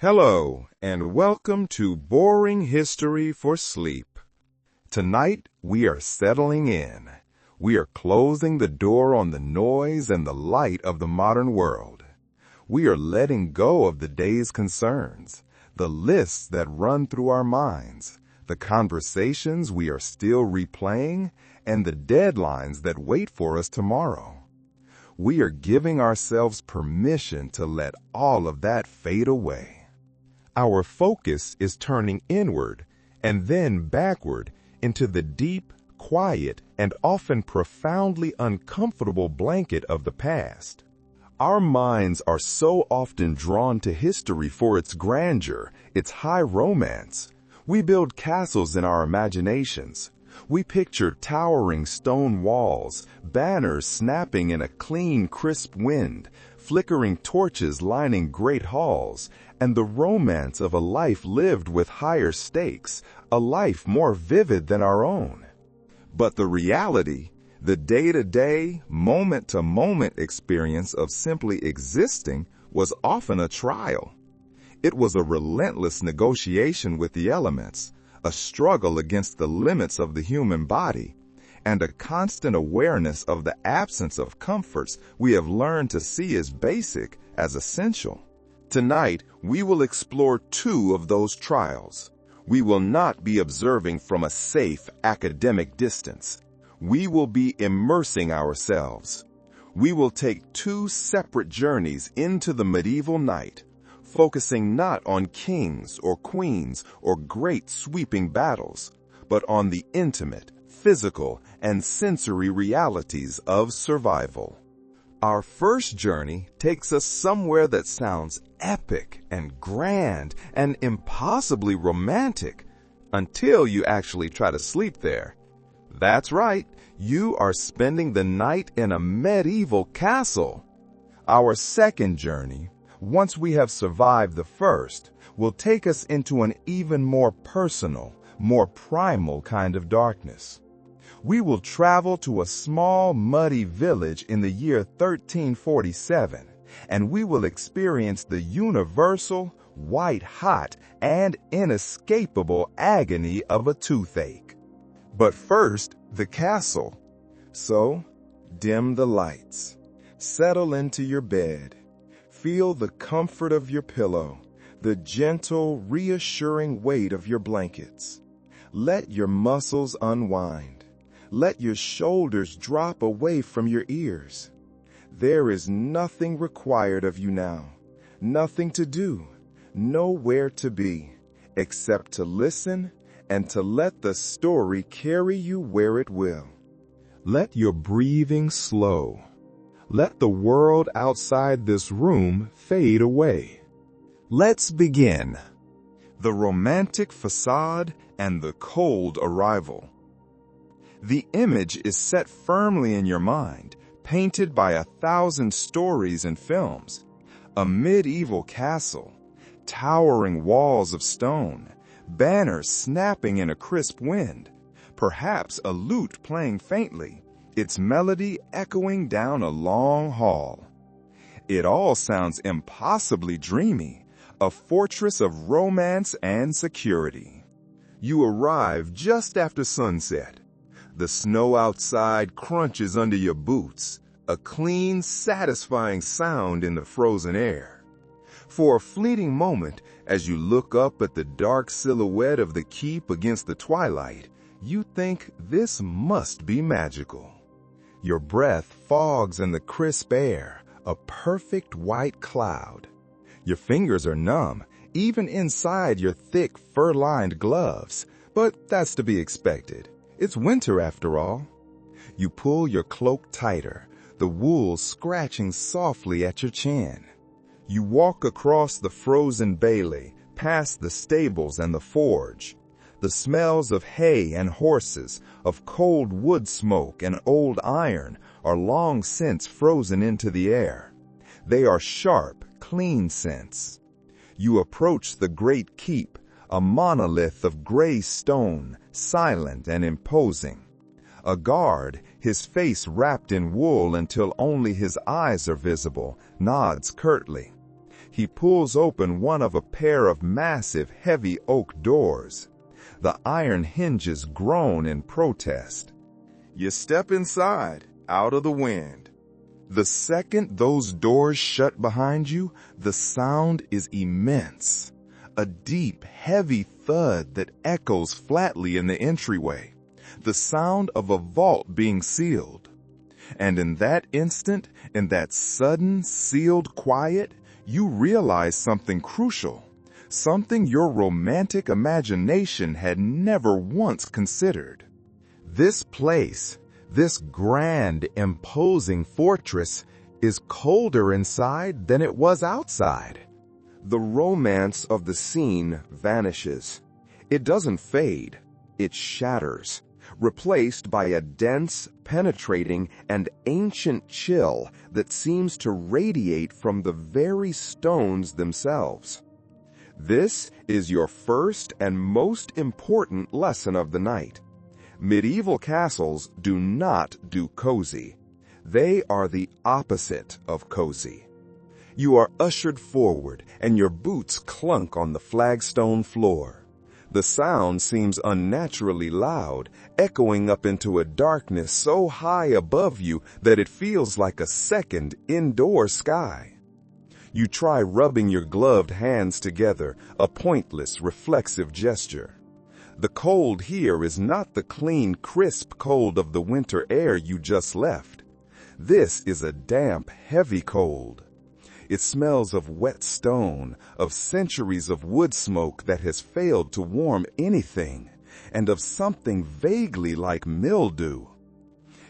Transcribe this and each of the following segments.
Hello, and welcome to Boring History for Sleep. Tonight, we are settling in. We are closing the door on the noise and the light of the modern world. We are letting go of the day's concerns, the lists that run through our minds, the conversations we are still replaying, and the deadlines that wait for us tomorrow. We are giving ourselves permission to let all of that fade away. Our focus is turning inward and then backward into the deep, quiet, and often profoundly uncomfortable blanket of the past. Our minds are so often drawn to history for its grandeur, its high romance. We build castles in our imaginations. We picture towering stone walls, banners snapping in a clean, crisp wind, flickering torches lining great halls, and the romance of a life lived with higher stakes, a life more vivid than our own. But the reality, the day-to-day, moment-to-moment experience of simply existing was often a trial. It was a relentless negotiation with the elements, a struggle against the limits of the human body, and a constant awareness of the absence of comforts we have learned to see as basic, as essential. Tonight, we will explore two of those trials. We will not be observing from a safe academic distance. We will be immersing ourselves. We will take two separate journeys into the medieval night, focusing not on kings or queens or great sweeping battles, but on the intimate, physical, and sensory realities of survival. Our first journey takes us somewhere that sounds epic and grand and impossibly romantic until you actually try to sleep there. That's right, you are spending the night in a medieval castle. Our second journey, once we have survived the first, will take us into an even more personal, more primal kind of darkness. We will travel to a small, muddy village in the year 1347, and we will experience the universal, white-hot, and inescapable agony of a toothache. But first, the castle. So, dim the lights. Settle into your bed. Feel the comfort of your pillow, the gentle, reassuring weight of your blankets. Let your muscles unwind. Let your shoulders drop away from your ears. There is nothing required of you now, nothing to do, nowhere to be, except to listen and to let the story carry you where it will. Let your breathing slow. Let the world outside this room fade away. Let's begin. The romantic facade and the cold arrival. The image is set firmly in your mind, painted by 1,000 stories and films. A medieval castle, towering walls of stone, banners snapping in a crisp wind, perhaps a lute playing faintly, its melody echoing down a long hall. It all sounds impossibly dreamy, a fortress of romance and security. You arrive just after sunset. The snow outside crunches under your boots, a clean, satisfying sound in the frozen air. For a fleeting moment, as you look up at the dark silhouette of the keep against the twilight, you think this must be magical. Your breath fogs in the crisp air, a perfect white cloud. Your fingers are numb, even inside your thick, fur-lined gloves, but that's to be expected. It's winter after all. You pull your cloak tighter, the wool scratching softly at your chin. You walk across the frozen bailey, past the stables and the forge. The smells of hay and horses, of cold wood smoke and old iron are long since frozen into the air. They are sharp, clean scents. You approach the great keep, a monolith of gray stone, silent and imposing. A guard, his face wrapped in wool until only his eyes are visible, nods curtly. He pulls open one of a pair of massive, heavy oak doors. The iron hinges groan in protest. You step inside, out of the wind. The second those doors shut behind you, the sound is immense. A deep, heavy thud that echoes flatly in the entryway. The sound of a vault being sealed. And in that instant, in that sudden, sealed quiet, you realize something crucial. Something your romantic imagination had never once considered. This place, this grand, imposing fortress, is colder inside than it was outside. The romance of the scene vanishes. It doesn't fade, it shatters, replaced by a dense, penetrating, and ancient chill that seems to radiate from the very stones themselves. This is your first and most important lesson of the night. Medieval castles do not do cozy. They are the opposite of cozy. You are ushered forward, and your boots clunk on the flagstone floor. The sound seems unnaturally loud, echoing up into a darkness so high above you that it feels like a second indoor sky. You try rubbing your gloved hands together, a pointless, reflexive gesture. The cold here is not the clean, crisp cold of the winter air you just left. This is a damp, heavy cold. It smells of wet stone, of centuries of wood smoke that has failed to warm anything, and of something vaguely like mildew.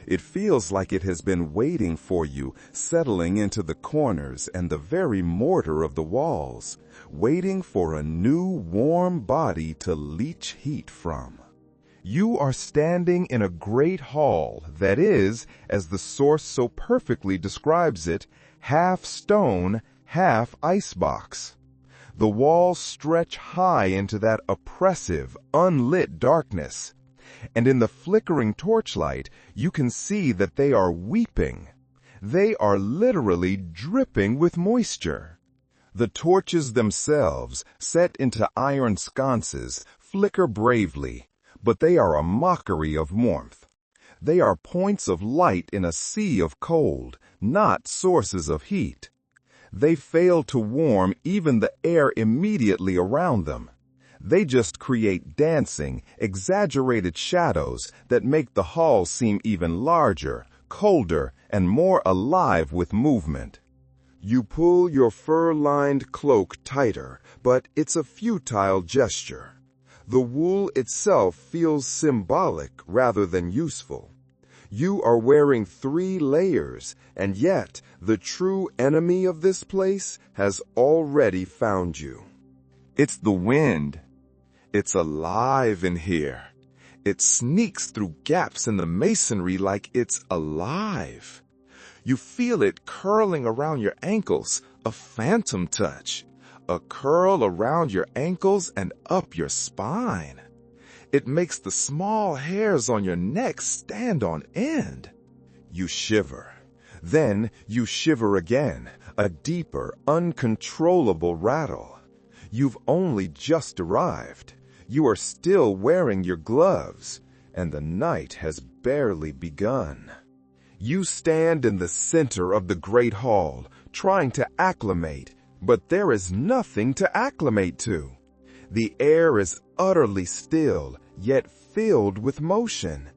It feels like it has been waiting for you, settling into the corners and the very mortar of the walls, waiting for a new warm body to leach heat from. You are standing in a great hall that is, as the source so perfectly describes it, half stone, half icebox. The walls stretch high into that oppressive, unlit darkness, and in the flickering torchlight, you can see that they are weeping. They are literally dripping with moisture. The torches themselves, set into iron sconces, flicker bravely, but they are a mockery of warmth. They are points of light in a sea of cold, not sources of heat. They fail to warm even the air immediately around them. They just create dancing, exaggerated shadows that make the hall seem even larger, colder, and more alive with movement. You pull your fur-lined cloak tighter, but it's a futile gesture. The wool itself feels symbolic rather than useful. You are wearing 3 layers, and yet the true enemy of this place has already found you. It's the wind. It's alive in here. It sneaks through gaps in the masonry like it's alive. You feel it curling around your ankles, a phantom touch, a curl around your ankles and up your spine. It makes the small hairs on your neck stand on end. You shiver. Then you shiver again, a deeper, uncontrollable rattle. You've only just arrived. You are still wearing your gloves, and the night has barely begun. You stand in the center of the great hall, trying to acclimate, but there is nothing to acclimate to. The air is utterly still, yet filled with motion.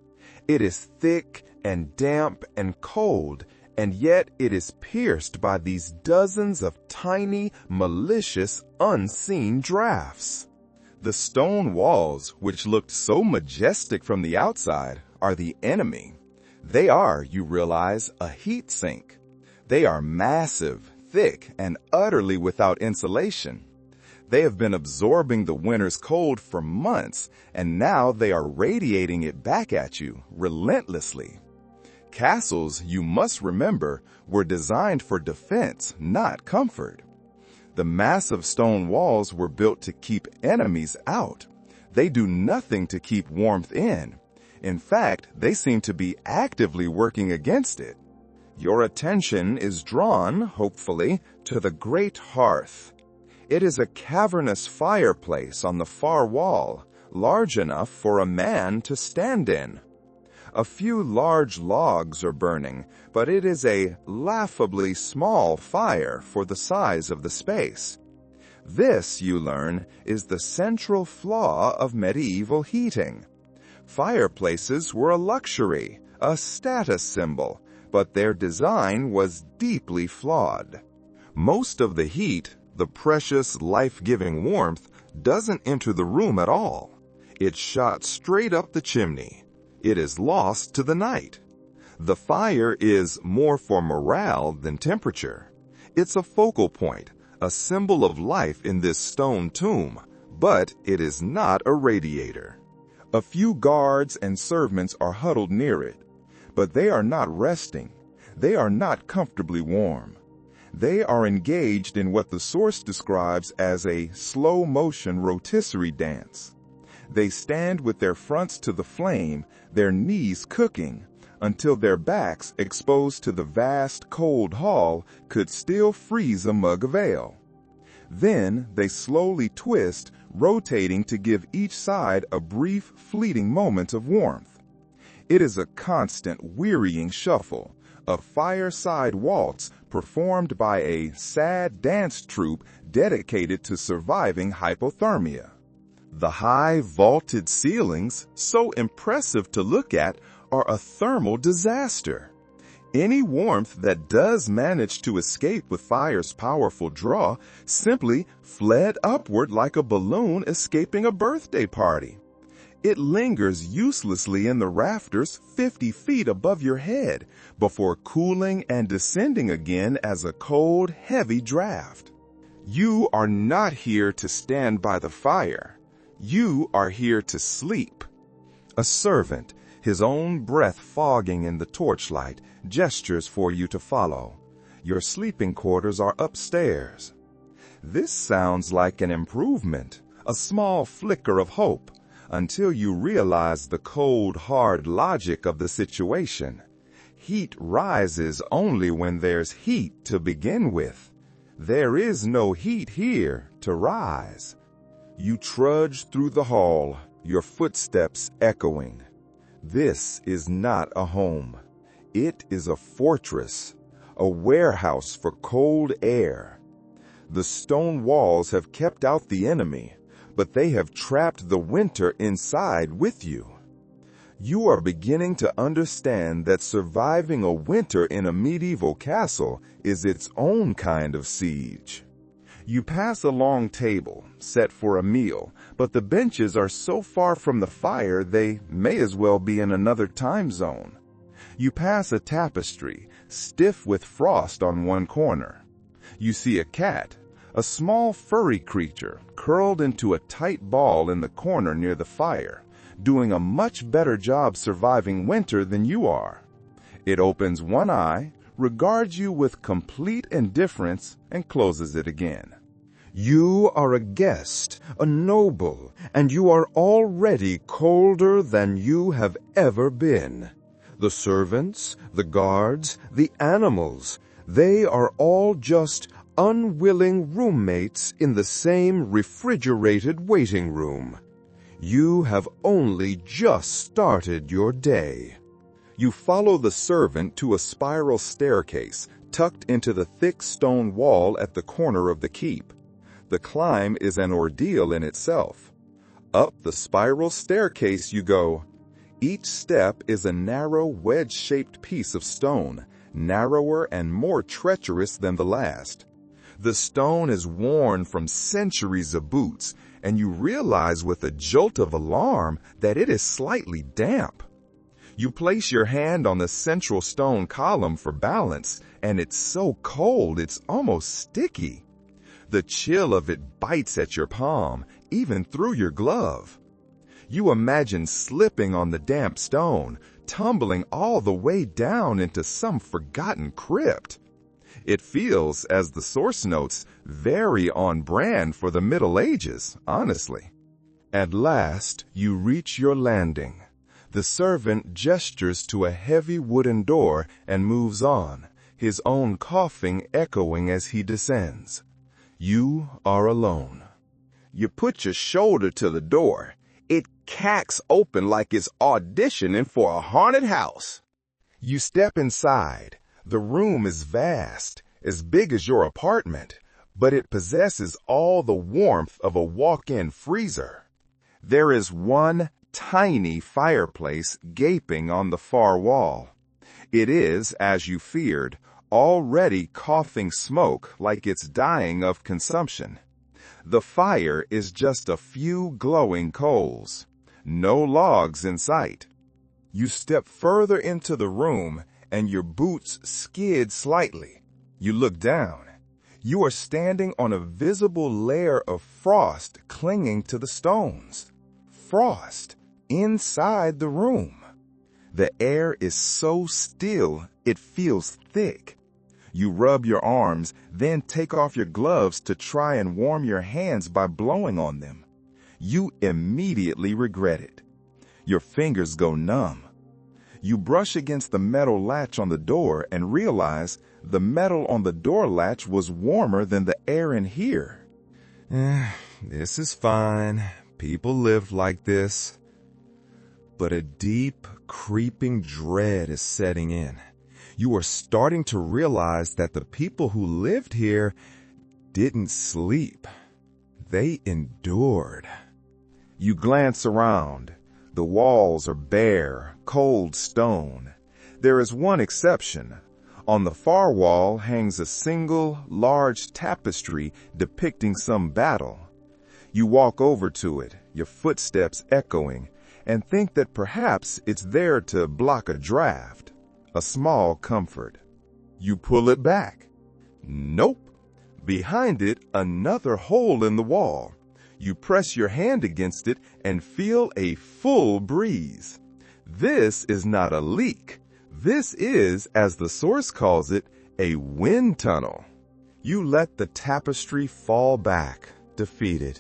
It is thick and damp and cold, and yet it is pierced by these dozens of tiny, malicious, unseen drafts. The stone walls, which looked so majestic from the outside, are the enemy. They are, you realize, a heat sink. They are massive, thick, and utterly without insulation. They have been absorbing the winter's cold for months, and now they are radiating it back at you relentlessly. Castles, you must remember, were designed for defense, not comfort. The massive stone walls were built to keep enemies out. They do nothing to keep warmth in. In fact, they seem to be actively working against it. Your attention is drawn, hopefully, to the great hearth. It is a cavernous fireplace on the far wall, large enough for a man to stand in. A few large logs are burning, but it is a laughably small fire for the size of the space. This, you learn, is the central flaw of medieval heating. Fireplaces were a luxury, a status symbol, but their design was deeply flawed. Most of the heat, the precious, life-giving warmth, doesn't enter the room at all. It's shot straight up the chimney. It is lost to the night. The fire is more for morale than temperature. It's a focal point, a symbol of life in this stone tomb, but it is not a radiator. A few guards and servants are huddled near it, but they are not resting. They are not comfortably warm. They are engaged in what the source describes as a slow-motion rotisserie dance. They stand with their fronts to the flame, their knees cooking, until their backs, exposed to the vast, cold hall, could still freeze a mug of ale. Then they slowly twist, rotating to give each side a brief, fleeting moment of warmth. It is a constant, wearying shuffle, a fireside waltz performed by a sad dance troupe dedicated to surviving hypothermia. The high vaulted ceilings, so impressive to look at, are a thermal disaster. Any warmth that does manage to escape with fire's powerful draw simply fled upward like a balloon escaping a birthday party. It lingers uselessly in the rafters 50 feet above your head before cooling and descending again as a cold, heavy draft. You are not here to stand by the fire. You are here to sleep. A servant, his own breath fogging in the torchlight, gestures for you to follow. Your sleeping quarters are upstairs. This sounds like an improvement, a small flicker of hope, until you realize the cold, hard logic of the situation. Heat rises only when there's heat to begin with. There is no heat here to rise. You trudge through the hall, your footsteps echoing. This is not a home. It is a fortress, a warehouse for cold air. The stone walls have kept out the enemy, but they have trapped the winter inside with you. You are beginning to understand that surviving a winter in a medieval castle is its own kind of siege. You pass a long table, set for a meal, but the benches are so far from the fire they may as well be in another time zone. You pass a tapestry, stiff with frost on one corner. You see a cat, a small furry creature, curled into a tight ball in the corner near the fire, doing a much better job surviving winter than you are. It opens one eye, regards you with complete indifference, and closes it again. You are a guest, a noble, and you are already colder than you have ever been. The servants, the guards, the animals, they are all just unwilling roommates in the same refrigerated waiting room. You have only just started your day. You follow the servant to a spiral staircase tucked into the thick stone wall at the corner of the keep. The climb is an ordeal in itself. Up the spiral staircase you go. Each step is a narrow wedge-shaped piece of stone, narrower and more treacherous than the last. The stone is worn from centuries of boots, and you realize with a jolt of alarm that it is slightly damp. You place your hand on the central stone column for balance, and it's so cold it's almost sticky. The chill of it bites at your palm, even through your glove. You imagine slipping on the damp stone, tumbling all the way down into some forgotten crypt. It feels, as the source notes, very on brand for the Middle Ages, honestly. At last, you reach your landing. The servant gestures to a heavy wooden door and moves on, his own coughing echoing as he descends. You are alone. You put your shoulder to the door. It cacks open like it's auditioning for a haunted house. You step inside. The room is vast, as big as your apartment, but it possesses all the warmth of a walk-in freezer. There is one tiny fireplace gaping on the far wall. It is, as you feared, already coughing smoke like it's dying of consumption. The fire is just a few glowing coals. No logs in sight. You step further into the room and your boots skid slightly. You look down. You are standing on a visible layer of frost clinging to the stones. Frost inside the room. The air is so still it feels thick. You rub your arms, then take off your gloves to try and warm your hands by blowing on them. You immediately regret it. Your fingers go numb. You brush against the metal latch on the door and realize the metal on the door latch was warmer than the air in here. This is fine. People live like this. But a deep, creeping dread is setting in. You are starting to realize that the people who lived here didn't sleep. They endured. You glance around. The walls are bare, cold stone. There is one exception. On the far wall hangs a single, large tapestry depicting some battle. You walk over to it, your footsteps echoing, and think that perhaps it's there to block a draft. A small comfort. You pull it back. Nope. Behind it, another hole in the wall. You press your hand against it and feel a full breeze. This is not a leak. This is, as the source calls it, a wind tunnel. You let the tapestry fall back, defeated.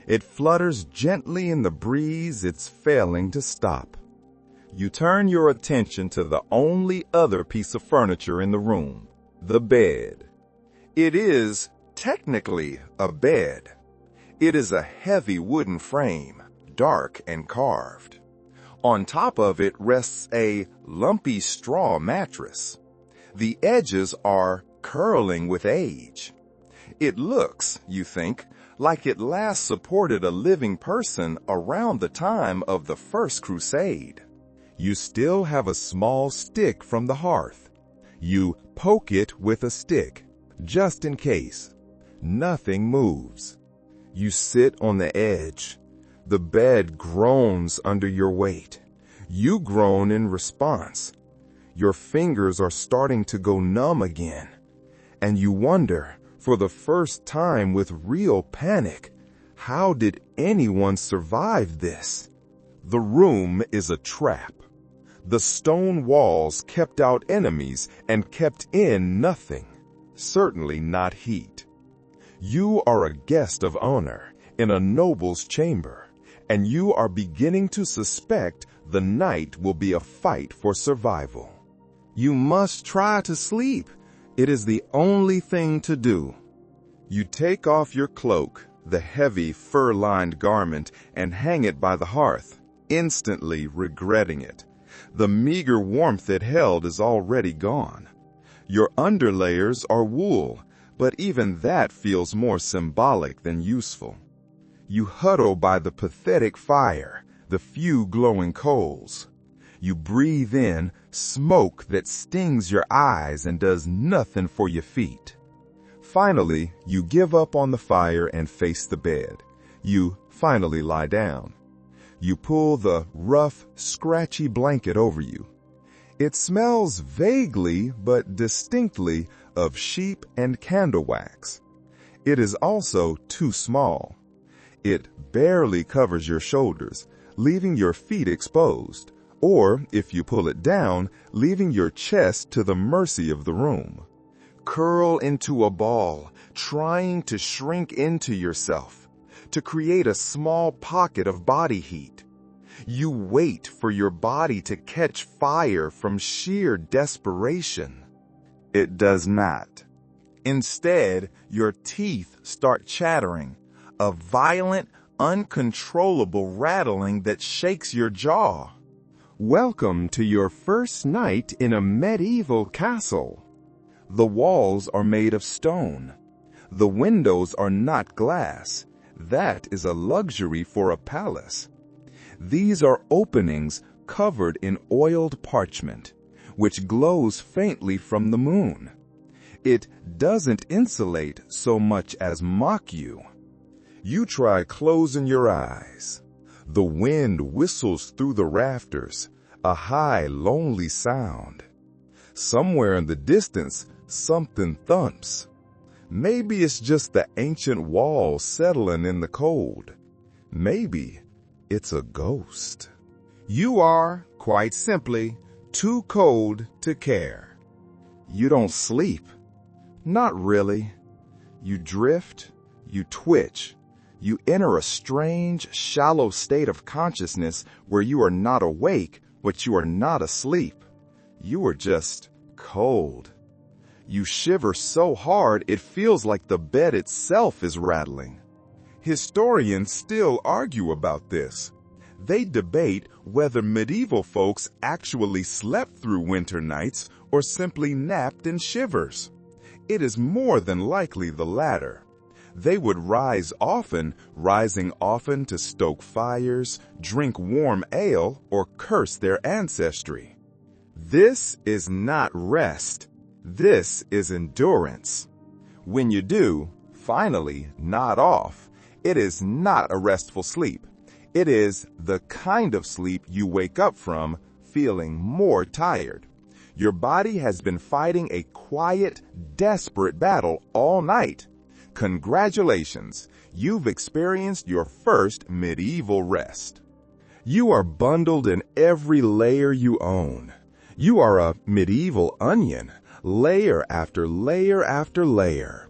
It flutters gently in the breeze it's failing to stop. You turn your attention to the only other piece of furniture in the room, the bed. It is, technically, a bed. It is a heavy wooden frame, dark and carved. On top of it rests a lumpy straw mattress. The edges are curling with age. It looks, you think, like it last supported a living person around the time of the First Crusade. You still have a small stick from the hearth. You poke it with a stick, just in case. Nothing moves. You sit on the edge. The bed groans under your weight. You groan in response. Your fingers are starting to go numb again. And you wonder, for the first time with real panic, how did anyone survive this? The room is a trap. The stone walls kept out enemies and kept in nothing, certainly not heat. You are a guest of honor in a noble's chamber, and you are beginning to suspect the night will be a fight for survival. You must try to sleep. It is the only thing to do. You take off your cloak, the heavy fur-lined garment, and hang it by the hearth, instantly regretting it. The meager warmth it held is already gone. Your underlayers are wool, but even that feels more symbolic than useful. You huddle by the pathetic fire, the few glowing coals. You breathe in smoke that stings your eyes and does nothing for your feet. Finally, you give up on the fire and face the bed. You finally lie down. You pull the rough, scratchy blanket over you. It smells vaguely but distinctly of sheep and candle wax. It is also too small. It barely covers your shoulders, leaving your feet exposed, or, if you pull it down, leaving your chest to the mercy of the room. Curl into a ball, trying to shrink into yourself, to create a small pocket of body heat. You wait for your body to catch fire from sheer desperation. It does not. Instead, your teeth start chattering, a violent, uncontrollable rattling that shakes your jaw. Welcome to your first night in a medieval castle. The walls are made of stone. The windows are not glass. That is a luxury for a palace. These are openings covered in oiled parchment, which glows faintly from the moon. It doesn't insulate so much as mock you. You try closing your eyes. The wind whistles through the rafters, a high, lonely sound. Somewhere in the distance, something thumps. Maybe it's just the ancient walls settling in the cold. Maybe it's a ghost. You are, quite simply, too cold to care. You don't sleep. Not really. You drift, you twitch. You enter a strange, shallow state of consciousness where you are not awake, but you are not asleep. You are just cold. You shiver so hard it feels like the bed itself is rattling. Historians still argue about this. They debate whether medieval folks actually slept through winter nights or simply napped in shivers. It is more than likely the latter. They would rise often, rising often to stoke fires, drink warm ale, or curse their ancestry. This is not rest. This is endurance. When you do, finally, nod off, it is not a restful sleep. It is the kind of sleep you wake up from feeling more tired. Your body has been fighting a quiet, desperate battle all night. Congratulations, you've experienced your first medieval rest. You are bundled in every layer you own. You are a medieval onion, layer after layer after layer.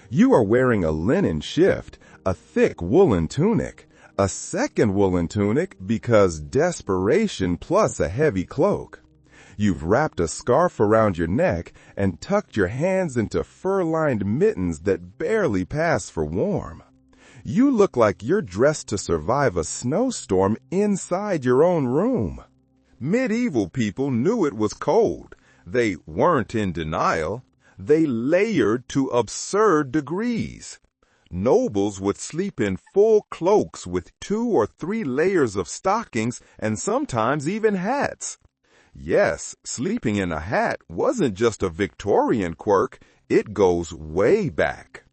You are wearing a linen shift, a thick woolen tunic, a second woolen tunic because desperation plus a heavy cloak. You've wrapped a scarf around your neck and tucked your hands into fur-lined mittens that barely pass for warm. You look like you're dressed to survive a snowstorm inside your own room. Medieval people knew it was cold. They weren't in denial. They layered to absurd degrees. Nobles would sleep in full cloaks with 2 or 3 layers of stockings and sometimes even hats. Yes, sleeping in a hat wasn't just a Victorian quirk, it goes way back.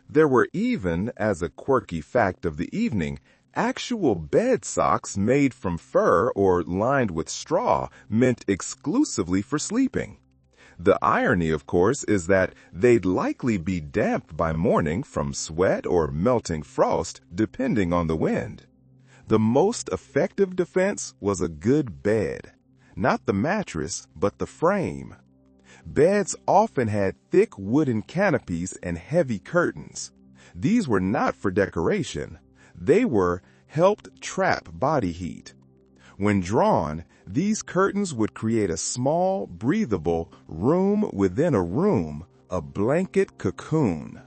There were even, as a quirky fact of the evening, actual bed socks made from fur or lined with straw meant exclusively for sleeping. The irony, of course, is that they'd likely be damp by morning from sweat or melting frost, depending on the wind. The most effective defense was a good bed. Not the mattress, but the frame. Beds often had thick wooden canopies and heavy curtains. These were not for decoration. They were helped trap body heat. When drawn, these curtains would create a small, breathable room within a room, a blanket cocoon.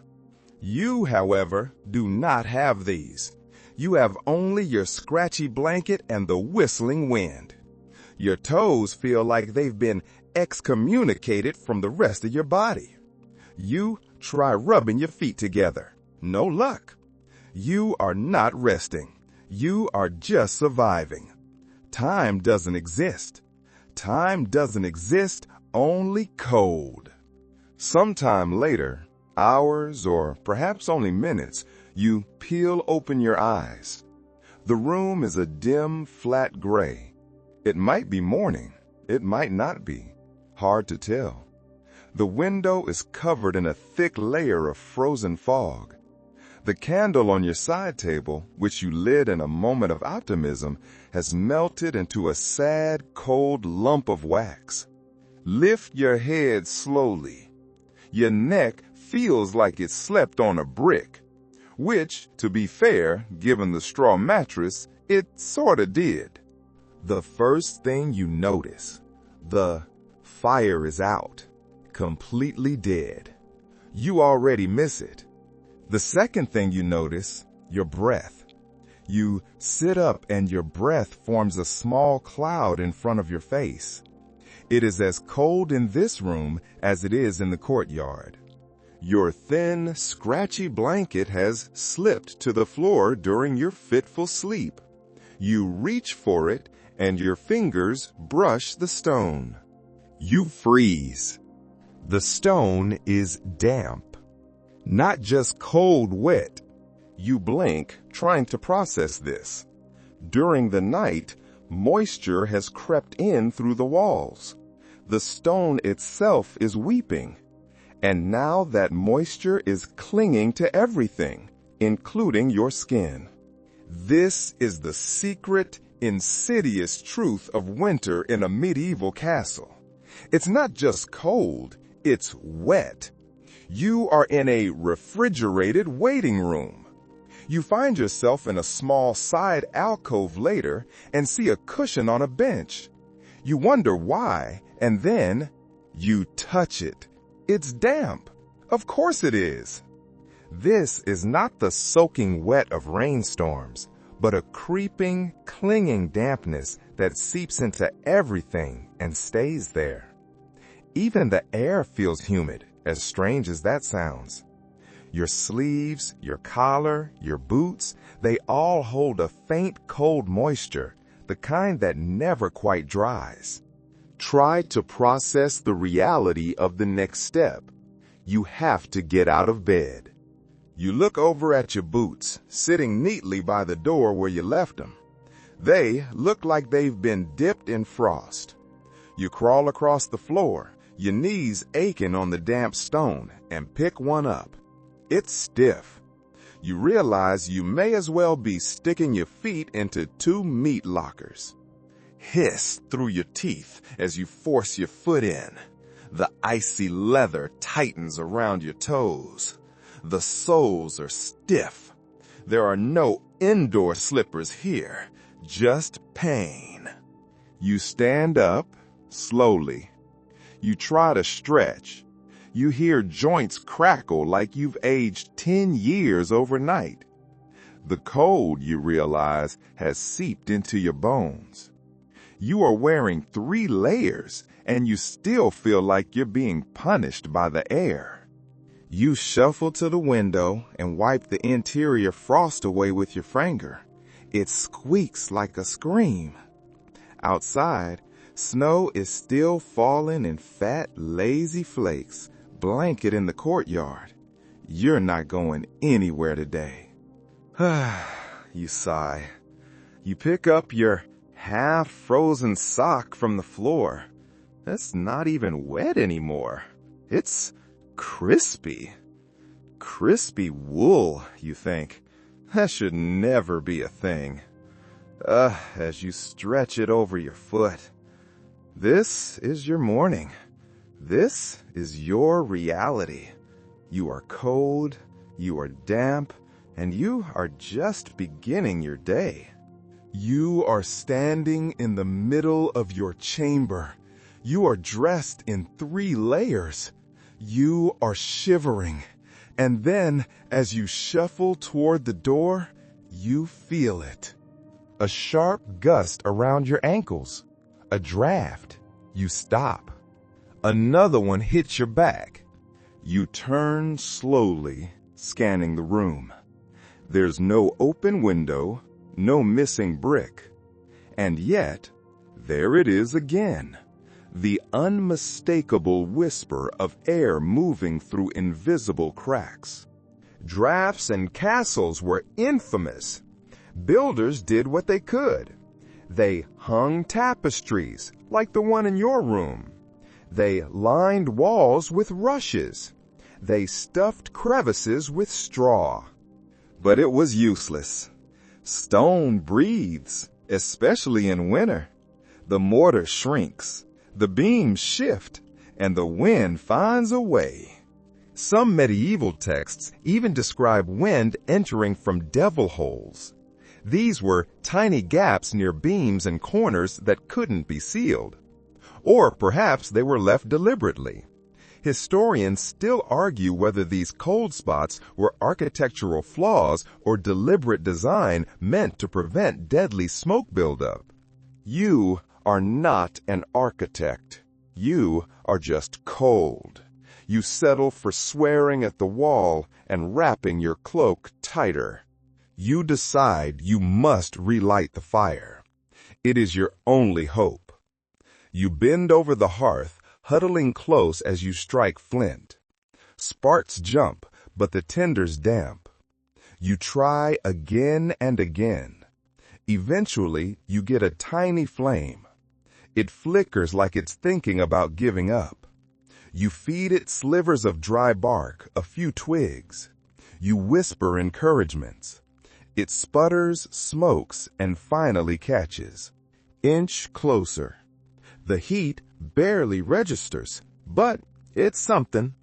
You, however, do not have these. You have only your scratchy blanket and the whistling wind. Your toes feel like they've been excommunicated from the rest of your body. You try rubbing your feet together. No luck. You are not resting. You are just surviving. Time doesn't exist. Time doesn't exist, only cold. Sometime later, hours or perhaps only minutes, you peel open your eyes. The room is a dim, flat gray. It might be morning. It might not be. Hard to tell. The window is covered in a thick layer of frozen fog. The candle on your side table, which you lit in a moment of optimism, has melted into a sad, cold lump of wax. Lift your head slowly. Your neck feels like it slept on a brick, which, to be fair, given the straw mattress, it sorta did. The first thing you notice, the fire is out. completely dead. You already miss it. The second thing you notice, your breath. You sit up and your breath forms a small cloud in front of your face. It is as cold in this room as it is in the courtyard. Your thin, scratchy blanket has slipped to the floor during your fitful sleep. You reach for it and your fingers brush the stone. You freeze. The stone is damp. Not just cold wet. You blink, trying to process this. During the night, moisture has crept in through the walls. The stone itself is weeping. And now that moisture is clinging to everything, including your skin. This is the secret, insidious truth of winter in a medieval castle. It's not just cold, it's wet. You are in a refrigerated waiting room. You find yourself in a small side alcove later and see a cushion on a bench. You wonder why, and then you touch it. It's damp. Of course it is. This is not the soaking wet of rainstorms, but a creeping, clinging dampness that seeps into everything and stays there. Even the air feels humid, as strange as that sounds. Your sleeves, your collar, your boots, they all hold a faint cold moisture, the kind that never quite dries. Try to process the reality of the next step. You have to get out of bed. You look over at your boots, sitting neatly by the door where you left them. They look like they've been dipped in frost. You crawl across the floor, your knees aching on the damp stone, and pick one up. It's stiff. You realize you may as well be sticking your feet into 2 meat lockers. Hiss through your teeth as you force your foot in. The icy leather tightens around your toes. The soles are stiff. There are no indoor slippers here, just pain. You stand up slowly. You try to stretch. You hear joints crackle like you've aged 10 years overnight. The cold, you realize, has seeped into your bones. You are wearing 3 layers, and you still feel like you're being punished by the air. You shuffle to the window and wipe the interior frost away with your finger. It squeaks like a scream. Outside, snow is still falling in fat, lazy flakes, blanket in the courtyard. You're not going anywhere today. You sigh. You pick up your half-frozen sock from the floor. That's not even wet anymore. It's crispy. Crispy wool, you think. That should never be a thing. As you stretch it over your foot. This is your morning. This is your reality. You are cold, you are damp, and you are just beginning your day. You are standing in the middle of your chamber. You are dressed in 3 layers. You are shivering. And then, as you shuffle toward the door, you feel it. A sharp gust around your ankles. A draft. You stop. Another one hits your back. You turn slowly, scanning the room. There's no open window, no missing brick. And yet, there it is again. The unmistakable whisper of air moving through invisible cracks. Drafts and castles were infamous. Builders did what they could. They hung tapestries, like the one in your room. They lined walls with rushes. They stuffed crevices with straw. But it was useless. Stone breathes, especially in winter. The mortar shrinks, the beams shift, and the wind finds a way. Some medieval texts even describe wind entering from devil holes. These were tiny gaps near beams and corners that couldn't be sealed. Or perhaps they were left deliberately. Historians still argue whether these cold spots were architectural flaws or deliberate design meant to prevent deadly smoke buildup. You are not an architect. You are just cold. You settle for swearing at the wall and wrapping your cloak tighter. You decide you must relight the fire. It is your only hope. You bend over the hearth, huddling close as you strike flint. Sparks jump, but the tinder's damp. You try again and again. Eventually, you get a tiny flame. It flickers like it's thinking about giving up. You feed it slivers of dry bark, a few twigs. You whisper encouragements. It sputters, smokes, and finally catches. Inch closer. The heat barely registers, but it's something.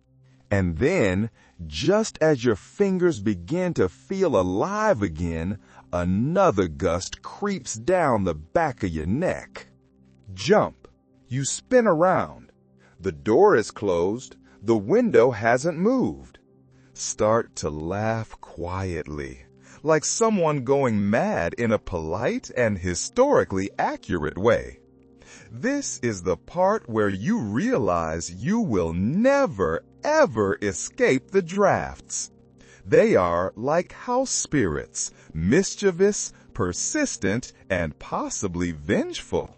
And then, just as your fingers begin to feel alive again, another gust creeps down the back of your neck. Jump. You spin around. The door is closed. The window hasn't moved. Start to laugh quietly, like someone going mad in a polite and historically accurate way. This is the part where you realize you will never, ever escape the drafts. They are like house spirits, mischievous, persistent, and possibly vengeful.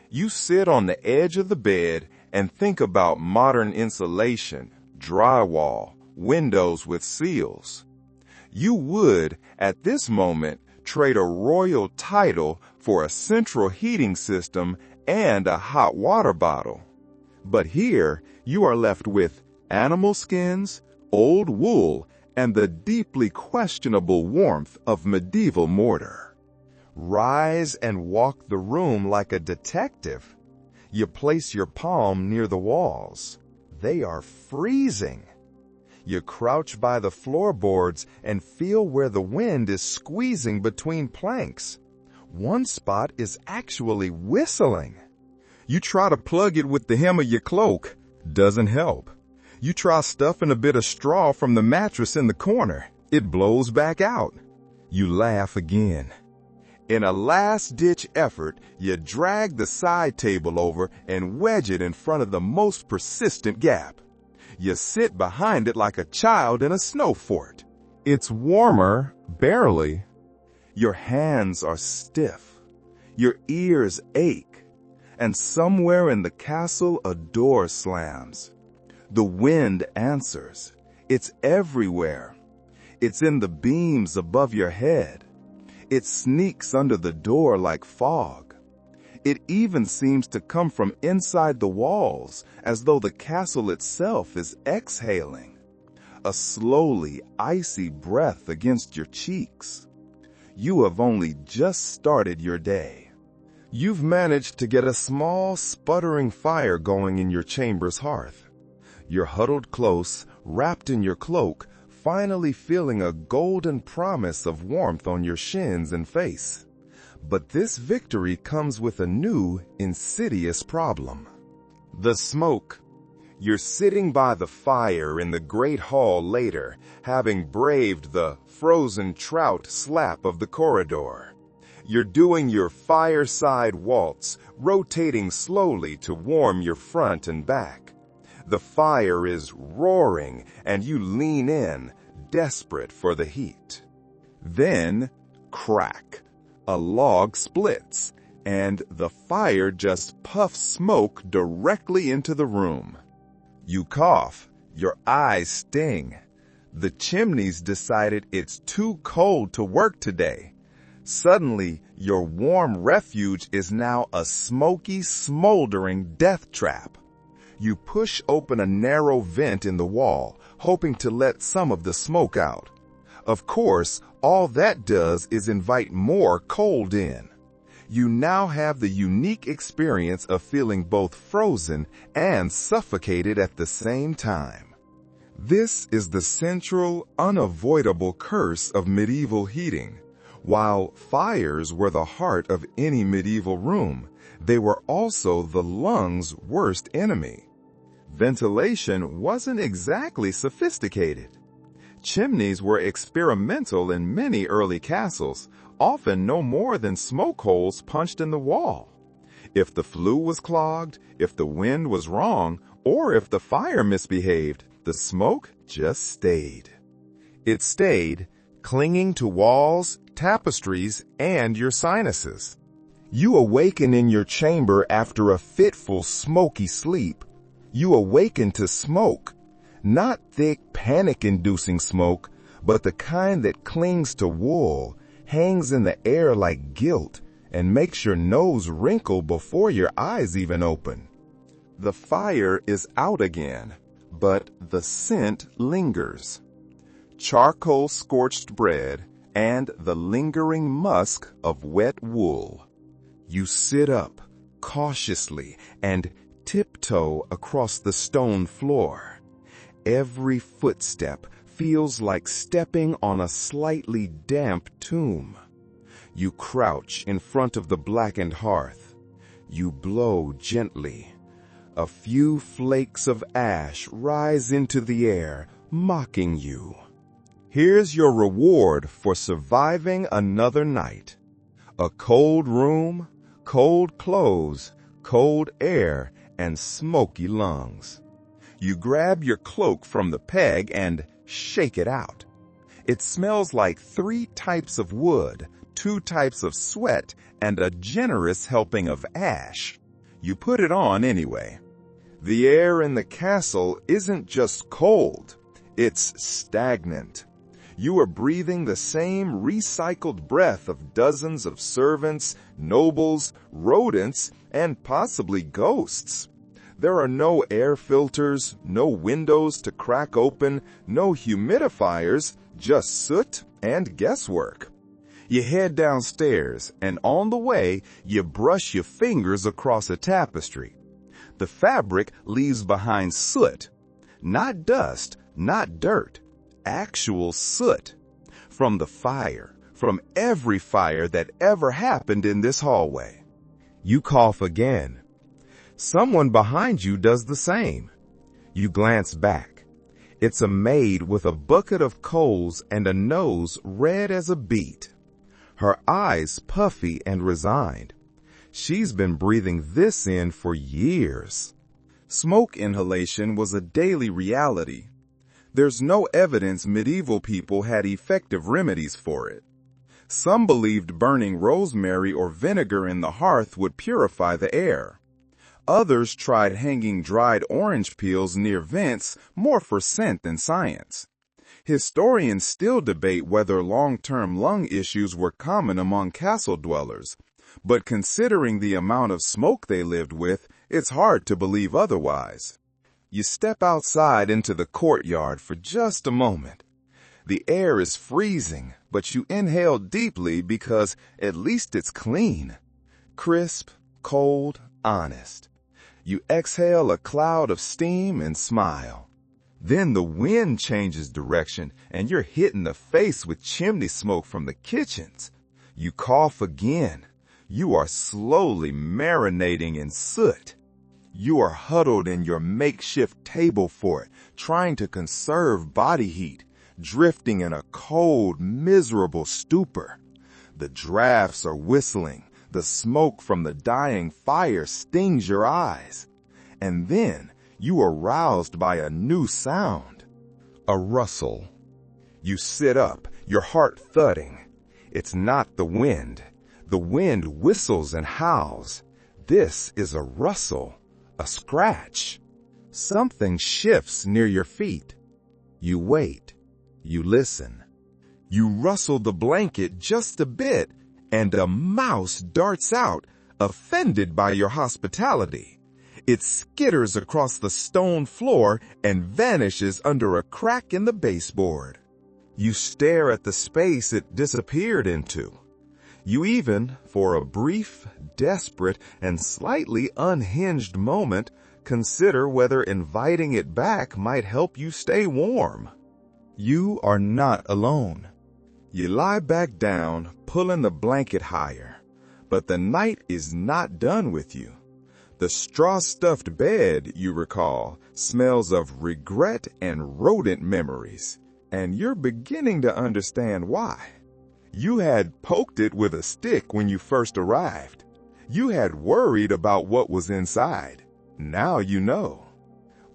You sit on the edge of the bed and think about modern insulation, drywall, windows with seals. You would, at this moment, trade a royal title for a central heating system and a hot water bottle. But here, you are left with animal skins, old wool, and the deeply questionable warmth of medieval mortar. Rise and walk the room like a detective. You place your palm near the walls. They are freezing. You crouch by the floorboards and feel where the wind is squeezing between planks. One spot is actually whistling. You try to plug it with the hem of your cloak. Doesn't help. You try stuffing a bit of straw from the mattress in the corner. It blows back out. You laugh again. In a last-ditch effort, you drag the side table over and wedge it in front of the most persistent gap. You sit behind it like a child in a snow fort. It's warmer, barely. Your hands are stiff. Your ears ache. And somewhere in the castle, a door slams. The wind answers. It's everywhere. It's in the beams above your head. It sneaks under the door like fog. It even seems to come from inside the walls, as though the castle itself is exhaling. A slowly icy breath against your cheeks. You have only just started your day. You've managed to get a small, sputtering fire going in your chamber's hearth. You're huddled close, wrapped in your cloak, finally feeling a golden promise of warmth on your shins and face. But this victory comes with a new, insidious problem. The smoke. You're sitting by the fire in the great hall later, having braved the frozen trout slap of the corridor. You're doing your fireside waltz, rotating slowly to warm your front and back. The fire is roaring, and you lean in, desperate for the heat. Then, crack. A log splits, and the fire just puffs smoke directly into the room. You cough. Your eyes sting. The chimneys decided it's too cold to work today. Suddenly, your warm refuge is now a smoky, smoldering death trap. You push open a narrow vent in the wall, hoping to let some of the smoke out. Of course, all that does is invite more cold in. You now have the unique experience of feeling both frozen and suffocated at the same time. This is the central, unavoidable curse of medieval heating. While fires were the heart of any medieval room, they were also the lungs' worst enemy. Ventilation wasn't exactly sophisticated. Chimneys were experimental in many early castles, often no more than smoke holes punched in the wall. If the flue was clogged, if the wind was wrong, or if the fire misbehaved, the smoke just stayed. It stayed, clinging to walls, tapestries, and your sinuses. You awaken in your chamber after a fitful, smoky sleep. You awaken to smoke. Not thick, panic-inducing smoke, but the kind that clings to wool, hangs in the air like guilt, and makes your nose wrinkle before your eyes even open. The fire is out again, but the scent lingers. Charcoal-scorched bread and the lingering musk of wet wool. You sit up, cautiously, and tiptoe across the stone floor. Every footstep feels like stepping on a slightly damp tomb. You crouch in front of the blackened hearth. You blow gently. A few flakes of ash rise into the air, mocking you. Here's your reward for surviving another night. A cold room, cold clothes, cold air, and smoky lungs. You grab your cloak from the peg and shake it out. It smells like 3 types of wood, 2 types of sweat, and a generous helping of ash. You put it on anyway. The air in the castle isn't just cold, it's stagnant. You are breathing the same recycled breath of dozens of servants, nobles, rodents, and possibly ghosts. There are no air filters, no windows to crack open, no humidifiers, just soot and guesswork. You head downstairs, and on the way, you brush your fingers across a tapestry. The fabric leaves behind soot. Not dust, not dirt, actual soot. From the fire, from every fire that ever happened in this hallway. You cough again. Someone behind you does the same. You glance back. It's a maid with a bucket of coals and a nose red as a beet. Her eyes puffy and resigned. She's been breathing this in for years. Smoke inhalation was a daily reality. There's no evidence medieval people had effective remedies for it. Some believed burning rosemary or vinegar in the hearth would purify the air. Others tried hanging dried orange peels near vents, more for scent than science. Historians still debate whether long-term lung issues were common among castle dwellers, but considering the amount of smoke they lived with, it's hard to believe otherwise. You step outside into the courtyard for just a moment. The air is freezing, but you inhale deeply because at least it's clean. Crisp, cold, honest. You exhale a cloud of steam and smile. Then the wind changes direction and you're hit in the face with chimney smoke from the kitchens. You cough again. You are slowly marinating in soot. You are huddled in your makeshift table fort, trying to conserve body heat, drifting in a cold, miserable stupor. The drafts are whistling. The smoke from the dying fire stings your eyes. And then you are roused by a new sound. A rustle. You sit up, your heart thudding. It's not the wind. The wind whistles and howls. This is a rustle, a scratch. Something shifts near your feet. You wait. You listen. You rustle the blanket just a bit, and a mouse darts out, offended by your hospitality. It skitters across the stone floor and vanishes under a crack in the baseboard. You stare at the space it disappeared into. You even, for a brief, desperate, and slightly unhinged moment, consider whether inviting it back might help you stay warm. You are not alone. You lie back down, pulling the blanket higher. But the night is not done with you. The straw-stuffed bed, you recall, smells of regret and rodent memories, and you're beginning to understand why. You had poked it with a stick when you first arrived. You had worried about what was inside. Now you know.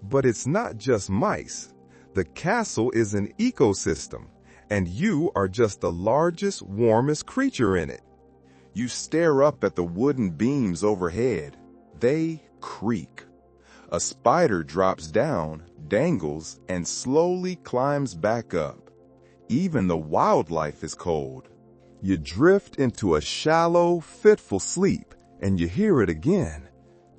But it's not just mice. The castle is an ecosystem, and you are just the largest, warmest creature in it. You stare up at the wooden beams overhead. They creak. A spider drops down, dangles, and slowly climbs back up. Even the wildlife is cold. You drift into a shallow, fitful sleep, and you hear it again.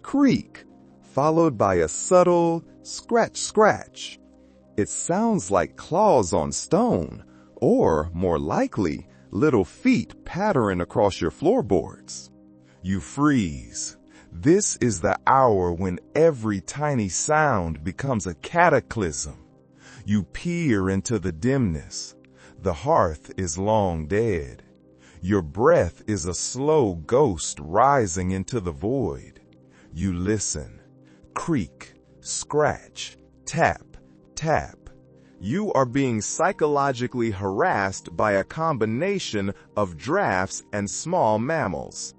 Creak, followed by a subtle scratch, scratch. It sounds like claws on stone, or, more likely, little feet pattering across your floorboards. You freeze. This is the hour when every tiny sound becomes a cataclysm. You peer into the dimness. The hearth is long dead. Your breath is a slow ghost rising into the void. You listen. Creak, scratch, tap, tap. You are being psychologically harassed by a combination of drafts and small mammals.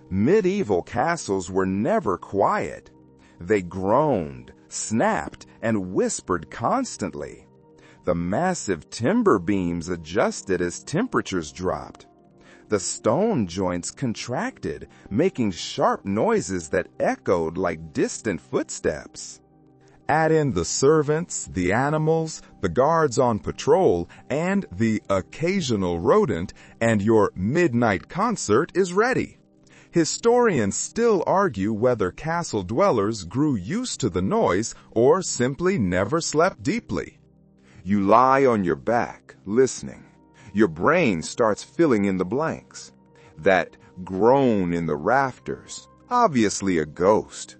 Medieval castles were never quiet. They groaned, snapped, and whispered constantly. The massive timber beams adjusted as temperatures dropped. The stone joints contracted, making sharp noises that echoed like distant footsteps. Add in the servants, the animals, the guards on patrol, and the occasional rodent, and your midnight concert is ready. Historians still argue whether castle dwellers grew used to the noise or simply never slept deeply. You lie on your back, listening. Your brain starts filling in the blanks. That groan in the rafters, obviously a ghost.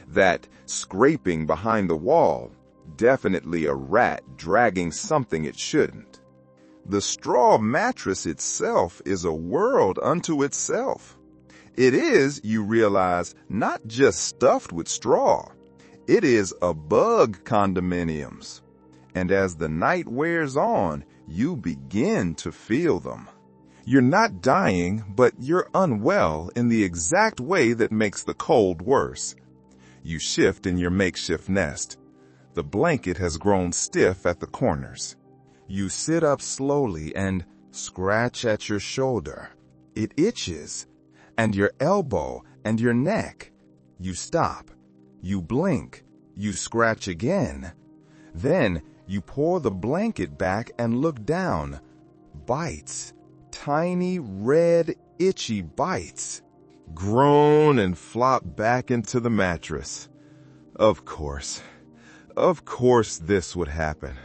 That scraping behind the wall, definitely a rat dragging something it shouldn't. The straw mattress itself is a world unto itself. It is, you realize, not just stuffed with straw. It is a bug condominiums. And as the night wears on, you begin to feel them. You're not dying, but you're unwell in the exact way that makes the cold worse. You shift in your makeshift nest. The blanket has grown stiff at the corners. You sit up slowly and scratch at your shoulder. It itches. And your elbow and your neck. You stop. You blink. You scratch again. Then you pour the blanket back and look down. Bites. Tiny, red, itchy bites. Groan and flop back into the mattress. Of course this would happen.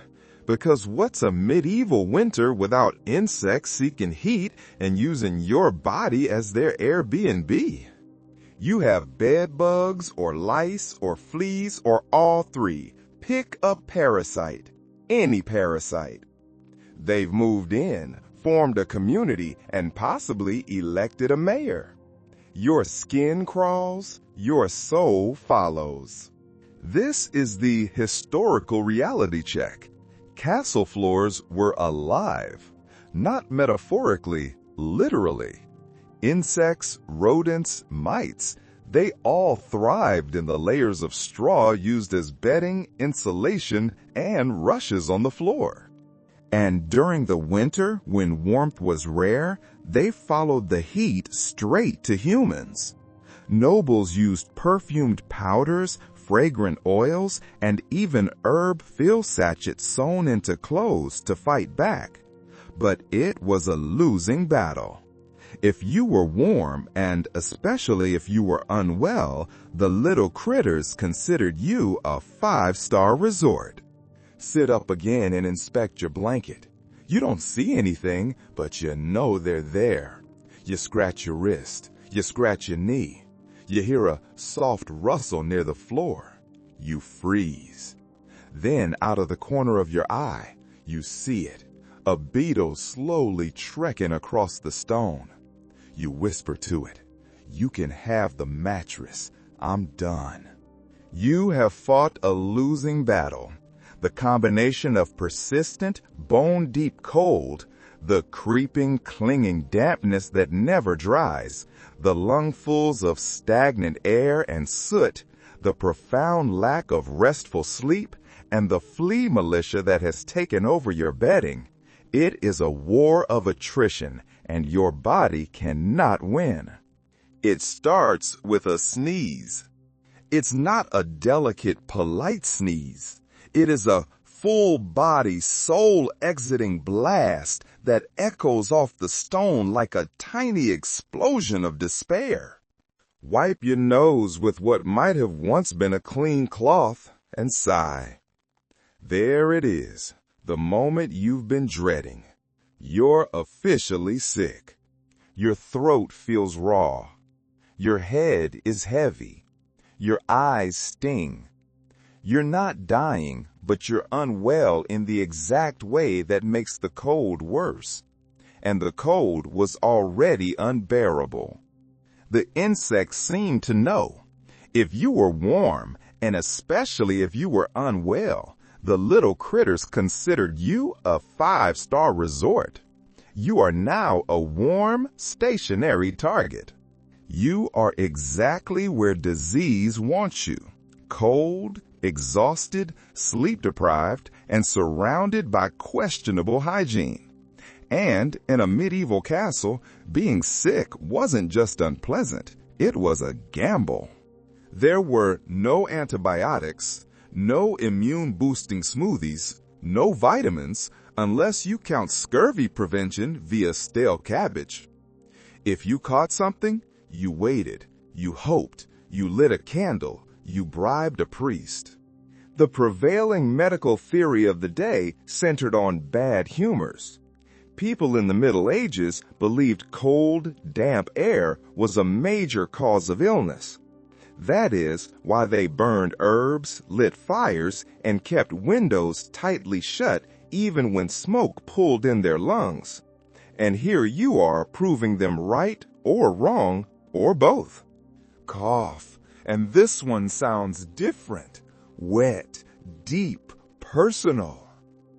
Because what's a medieval winter without insects seeking heat and using your body as their Airbnb? You have bed bugs or lice or fleas or all three. Pick a parasite. Any parasite. They've moved in, formed a community, and possibly elected a mayor. Your skin crawls, your soul follows. This is the historical reality check. Castle floors were alive, not metaphorically, literally. Insects, rodents, mites, they all thrived in the layers of straw used as bedding, insulation, and rushes on the floor. And during the winter, when warmth was rare, they followed the heat straight to humans. Nobles used perfumed powders, fragrant oils, and even herb fill sachets sewn into clothes to fight back. But it was a losing battle. If you were warm, and especially if you were unwell, the little critters considered you a 5-star resort. Sit up again and inspect your blanket. You don't see anything, but you know they're there. You scratch your wrist. You scratch your knee. You hear a soft rustle near the floor. You freeze. Then, out of the corner of your eye, you see it. A beetle slowly trekking across the stone. You whisper to it, "You can have the mattress. I'm done. You have fought a losing battle. The combination of persistent, bone-deep cold, the creeping, clinging dampness that never dries, the lungfuls of stagnant air and soot, the profound lack of restful sleep, and the flea militia that has taken over your bedding. It is a war of attrition, and your body cannot win. It starts with a sneeze. It's not a delicate, polite sneeze. It is a full-body, soul-exiting blast that echoes off the stone like a tiny explosion of despair. Wipe your nose with what might have once been a clean cloth and sigh. There it is, the moment you've been dreading. You're officially sick. Your throat feels raw. Your head is heavy. Your eyes sting. You're not dying, but you're unwell in the exact way that makes the cold worse. And the cold was already unbearable. The insects seemed to know. If you were warm, and especially if you were unwell, the little critters considered you a 5-star resort. You are now a warm, stationary target. You are exactly where disease wants you. Cold, exhausted, sleep-deprived, and surrounded by questionable hygiene. And in a medieval castle, being sick wasn't just unpleasant, it was a gamble. There were no antibiotics, no immune-boosting smoothies, no vitamins, unless you count scurvy prevention via stale cabbage. If you caught something, you waited, you hoped, you lit a candle, you bribed a priest. The prevailing medical theory of the day centered on bad humors. People in the Middle Ages believed cold, damp air was a major cause of illness. That is why they burned herbs, lit fires, and kept windows tightly shut even when smoke pulled in their lungs. And here you are proving them right or wrong, or both. Cough, and this one sounds different. Wet, deep, personal.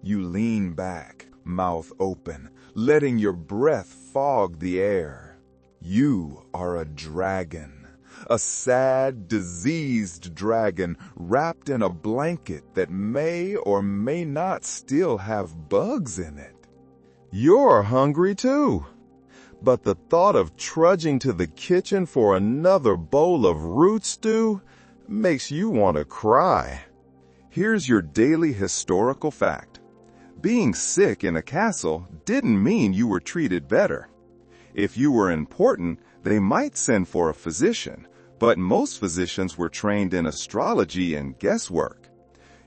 You lean back, mouth open, letting your breath fog the air. You are a dragon, a sad, diseased dragon wrapped in a blanket that may or may not still have bugs in it. You're hungry too. But the thought of trudging to the kitchen for another bowl of root stew makes you want to cry. Here's your daily historical fact. Being sick in a castle didn't mean you were treated better. If you were important, they might send for a physician, but most physicians were trained in astrology and guesswork.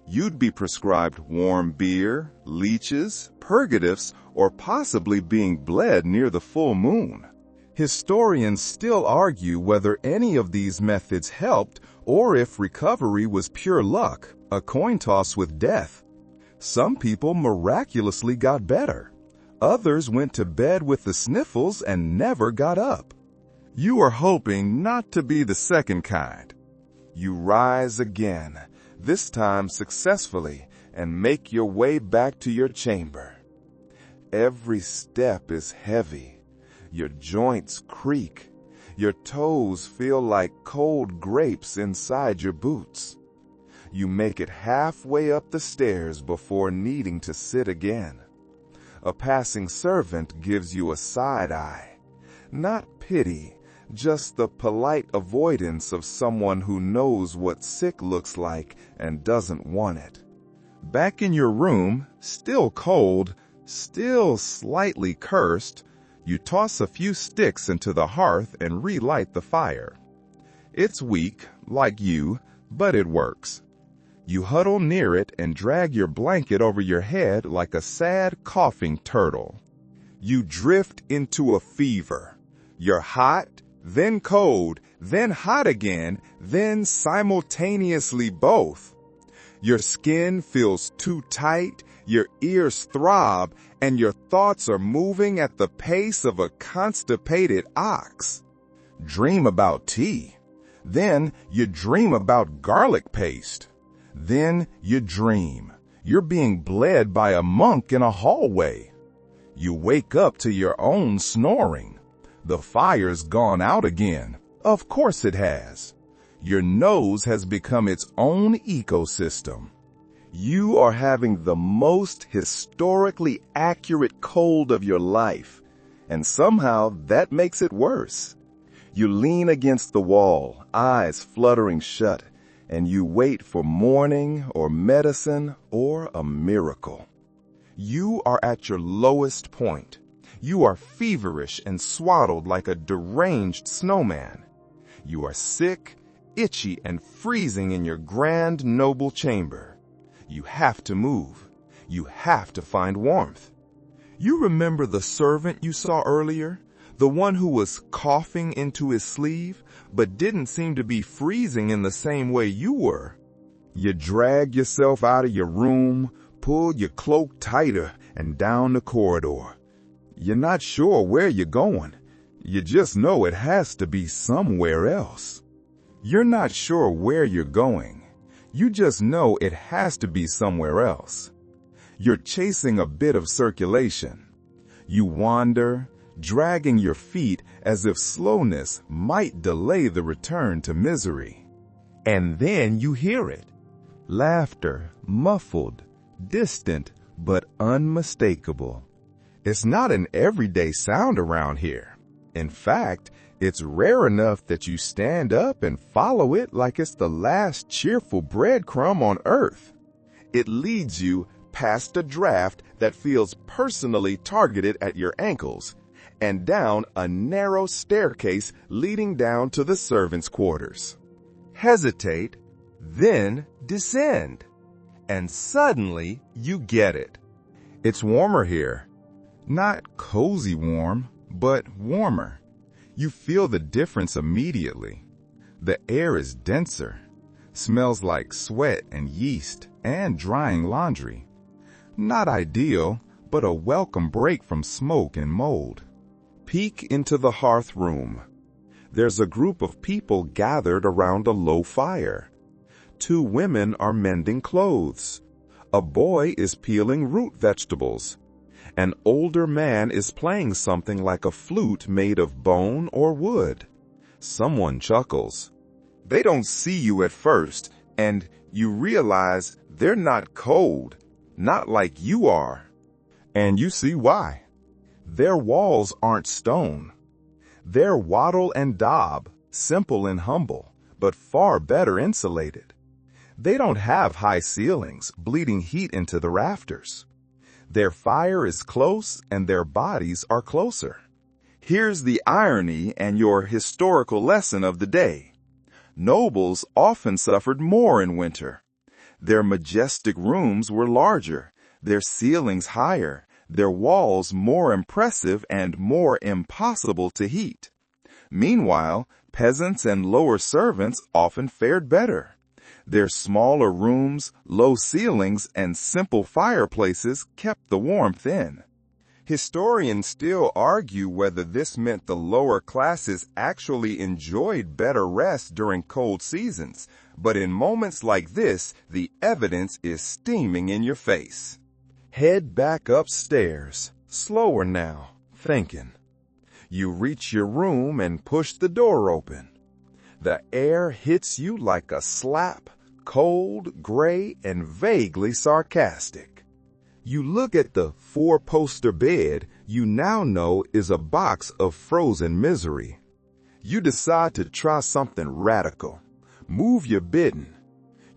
You'd be prescribed warm beer, leeches, purgatives, or possibly being bled near the full moon. Historians still argue whether any of these methods helped or if recovery was pure luck, a coin toss with death. Some people miraculously got better. Others went to bed with the sniffles and never got up. You are hoping not to be the second kind. You rise again, this time successfully, and make your way back to your chamber. Every step is heavy. Your joints creak. Your toes feel like cold grapes inside your boots. You make it halfway up the stairs before needing to sit again. A passing servant gives you a side eye. Not pity, just the polite avoidance of someone who knows what sick looks like and doesn't want it. Back in your room, still cold, still slightly cursed, you toss a few sticks into the hearth and relight the fire. It's weak, like you, but it works. You huddle near it and drag your blanket over your head like a sad, coughing turtle. You drift into a fever. You're hot, then cold, then hot again, then simultaneously both. Your skin feels too tight, your ears throb, and your thoughts are moving at the pace of a constipated ox. Dream about tea. Then you dream about garlic paste. Then you dream you're being bled by a monk in a hallway. You wake up to your own snoring. The fire's gone out again. Of course it has. Your nose has become its own ecosystem. You are having the most historically accurate cold of your life, and somehow that makes it worse. You lean against the wall, eyes fluttering shut, and you wait for morning or medicine or a miracle. You are at your lowest point. You are feverish and swaddled like a deranged snowman. You are sick, itchy, and freezing in your grand noble chamber. You have to move. You have to find warmth. You remember the servant you saw earlier? The one who was coughing into his sleeve, but didn't seem to be freezing in the same way you were. You drag yourself out of your room, pull your cloak tighter, and down the corridor. You're not sure where you're going. You just know it has to be somewhere else. You're not sure where you're going. You just know it has to be somewhere else. You're chasing a bit of circulation. You wander, dragging your feet as if slowness might delay the return to misery. And then you hear it. Laughter, muffled, distant, but unmistakable. It's not an everyday sound around here. In fact, it's rare enough that you stand up and follow it like it's the last cheerful breadcrumb on earth. It leads you past a draft that feels personally targeted at your ankles, and down a narrow staircase leading down to the servants' quarters. Hesitate, then descend. And suddenly you get it. It's warmer here. Not cozy warm, but warmer. You feel the difference immediately. The air is denser, smells like sweat and yeast and drying laundry. Not ideal, but a welcome break from smoke and mold. Peek into the hearth room. There's a group of people gathered around a low fire. 2 women are mending clothes. A boy is peeling root vegetables. An older man is playing something like a flute made of bone or wood. Someone chuckles. They don't see you at first, and you realize they're not cold, not like you are. And you see why. Their walls aren't stone. They're wattle and daub, simple and humble, but far better insulated. They don't have high ceilings, bleeding heat into the rafters. Their fire is close and their bodies are closer. Here's the irony and your historical lesson of the day. Nobles often suffered more in winter. Their majestic rooms were larger, their ceilings higher, their walls more impressive and more impossible to heat. Meanwhile, peasants and lower servants often fared better. Their smaller rooms, low ceilings, and simple fireplaces kept the warmth in. Historians still argue whether this meant the lower classes actually enjoyed better rest during cold seasons, but in moments like this, the evidence is steaming in your face. Head back upstairs, slower now, thinking. You reach your room and push the door open. The air hits you like a slap, cold, gray, and vaguely sarcastic. You look at the 4-poster bed you now know is a box of frozen misery. You decide to try something radical. Move your bedding.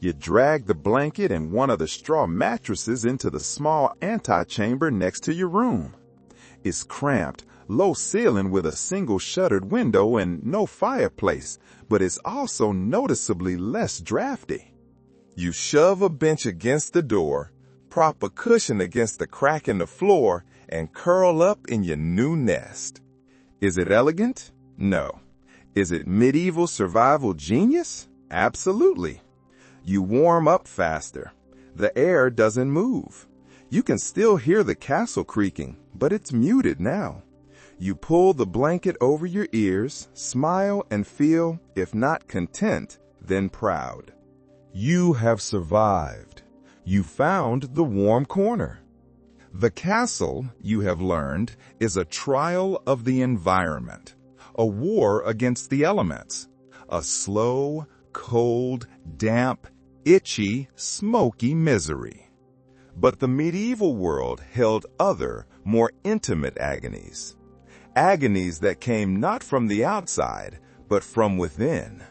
You drag the blanket and one of the straw mattresses into the small antechamber next to your room. It's cramped, low ceiling with a single shuttered window and no fireplace, but it's also noticeably less drafty. You shove a bench against the door, prop a cushion against the crack in the floor, and curl up in your new nest. Is it elegant? No. Is it medieval survival genius? Absolutely. You warm up faster. The air doesn't move. You can still hear the castle creaking, but it's muted now. You pull the blanket over your ears, smile, and feel, if not content, then proud. You have survived. You found the warm corner. The castle, you have learned, is a trial of the environment, a war against the elements, a slow, cold, damp, itchy, smoky misery. But the medieval world held other, more intimate agonies. Agonies that came not from the outside, but from within.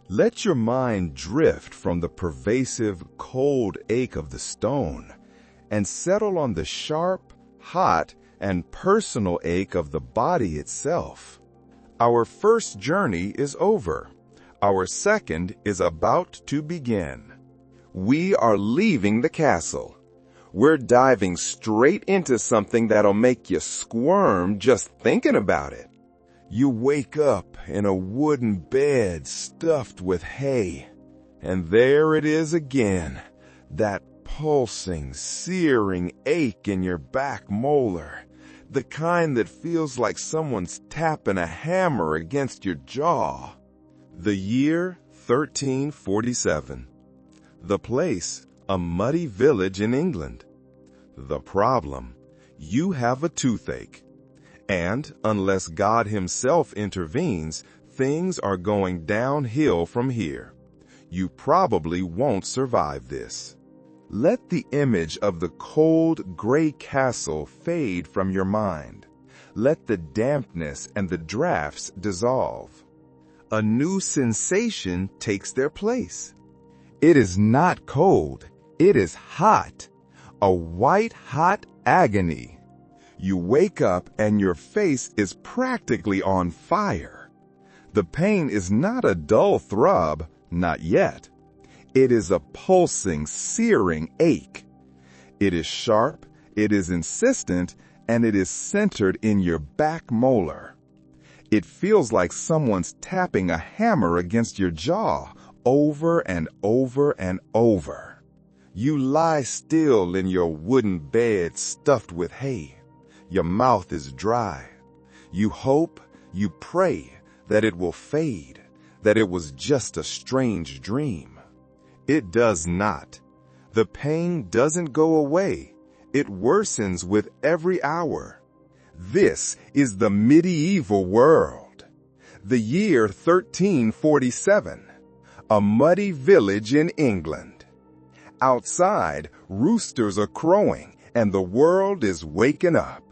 Let your mind drift from the pervasive, cold ache of the stone and settle on the sharp, hot, and personal ache of the body itself. Our first journey is over. Our second is about to begin. We are leaving the castle. We're diving straight into something that'll make you squirm just thinking about it. You wake up in a wooden bed stuffed with hay, and there it is again, that pulsing, searing ache in your back molar, the kind that feels like someone's tapping a hammer against your jaw. The year 1347. The place, a muddy village in England. The problem, you have a toothache. And unless God himself intervenes, things are going downhill from here. You probably won't survive this. Let the image of the cold, gray castle fade from your mind. Let the dampness and the drafts dissolve. A new sensation takes their place. It is not cold, it is hot. A white-hot agony. You wake up and your face is practically on fire. The pain is not a dull throb, not yet. It is a pulsing, searing ache. It is sharp, it is insistent, and it is centered in your back molar. It feels like someone's tapping a hammer against your jaw over and over and over. You lie still in your wooden bed stuffed with hay. Your mouth is dry. You hope, you pray that it will fade, that it was just a strange dream. It does not. The pain doesn't go away. It worsens with every hour. This is the medieval world. The year 1347. A muddy village in England. Outside, roosters are crowing and the world is waking up.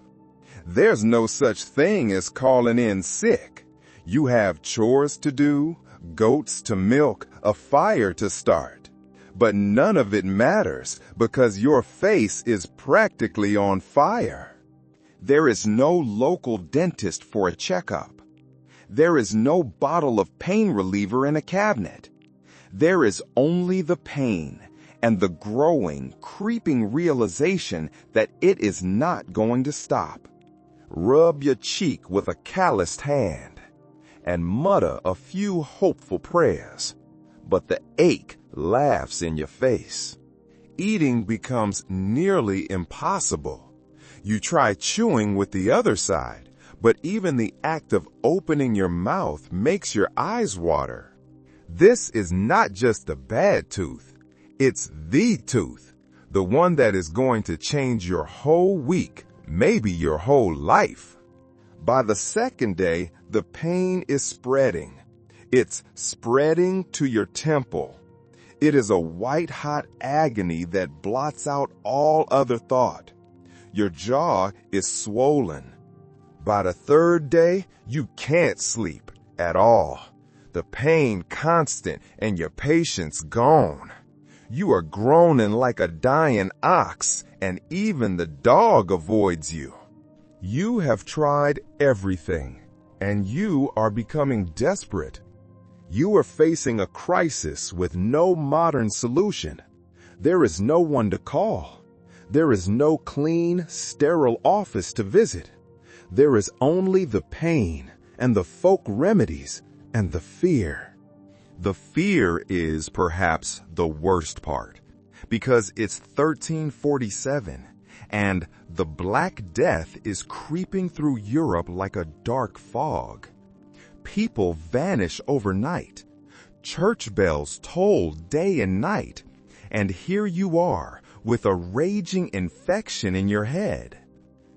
There's no such thing as calling in sick. You have chores to do, goats to milk, a fire to start. But none of it matters because your face is practically on fire. There is no local dentist for a checkup. There is no bottle of pain reliever in a cabinet. There is only the pain and the growing, creeping realization that it is not going to stop. Rub your cheek with a calloused hand and mutter a few hopeful prayers, but the ache laughs in your face. Eating becomes nearly impossible. You try chewing with the other side, but even the act of opening your mouth makes your eyes water. This is not just a bad tooth. It's the tooth, the one that is going to change your whole week, maybe your whole life. By the second day, the pain is spreading. It's spreading to your temple. It is a white-hot agony that blots out all other thought. Your jaw is swollen. By the third day, you can't sleep at all. The pain constant and your patience gone. You are groaning like a dying ox, and even the dog avoids you. You have tried everything, and you are becoming desperate. You are facing a crisis with no modern solution. There is no one to call. There is no clean, sterile office to visit. There is only the pain and the folk remedies and the fear. The fear is perhaps the worst part, because it's 1347, and the Black Death is creeping through Europe like a dark fog. People vanish overnight. Church bells toll day and night. And here you are with a raging infection in your head.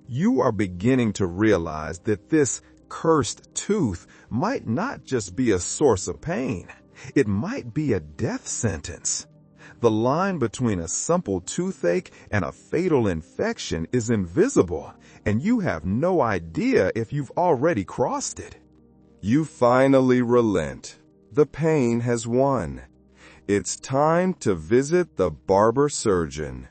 You are beginning to realize that this cursed tooth might not just be a source of pain. It might be a death sentence. The line between a simple toothache and a fatal infection is invisible, and you have no idea if you've already crossed it. You finally relent. The pain has won. It's time to visit the barber surgeon.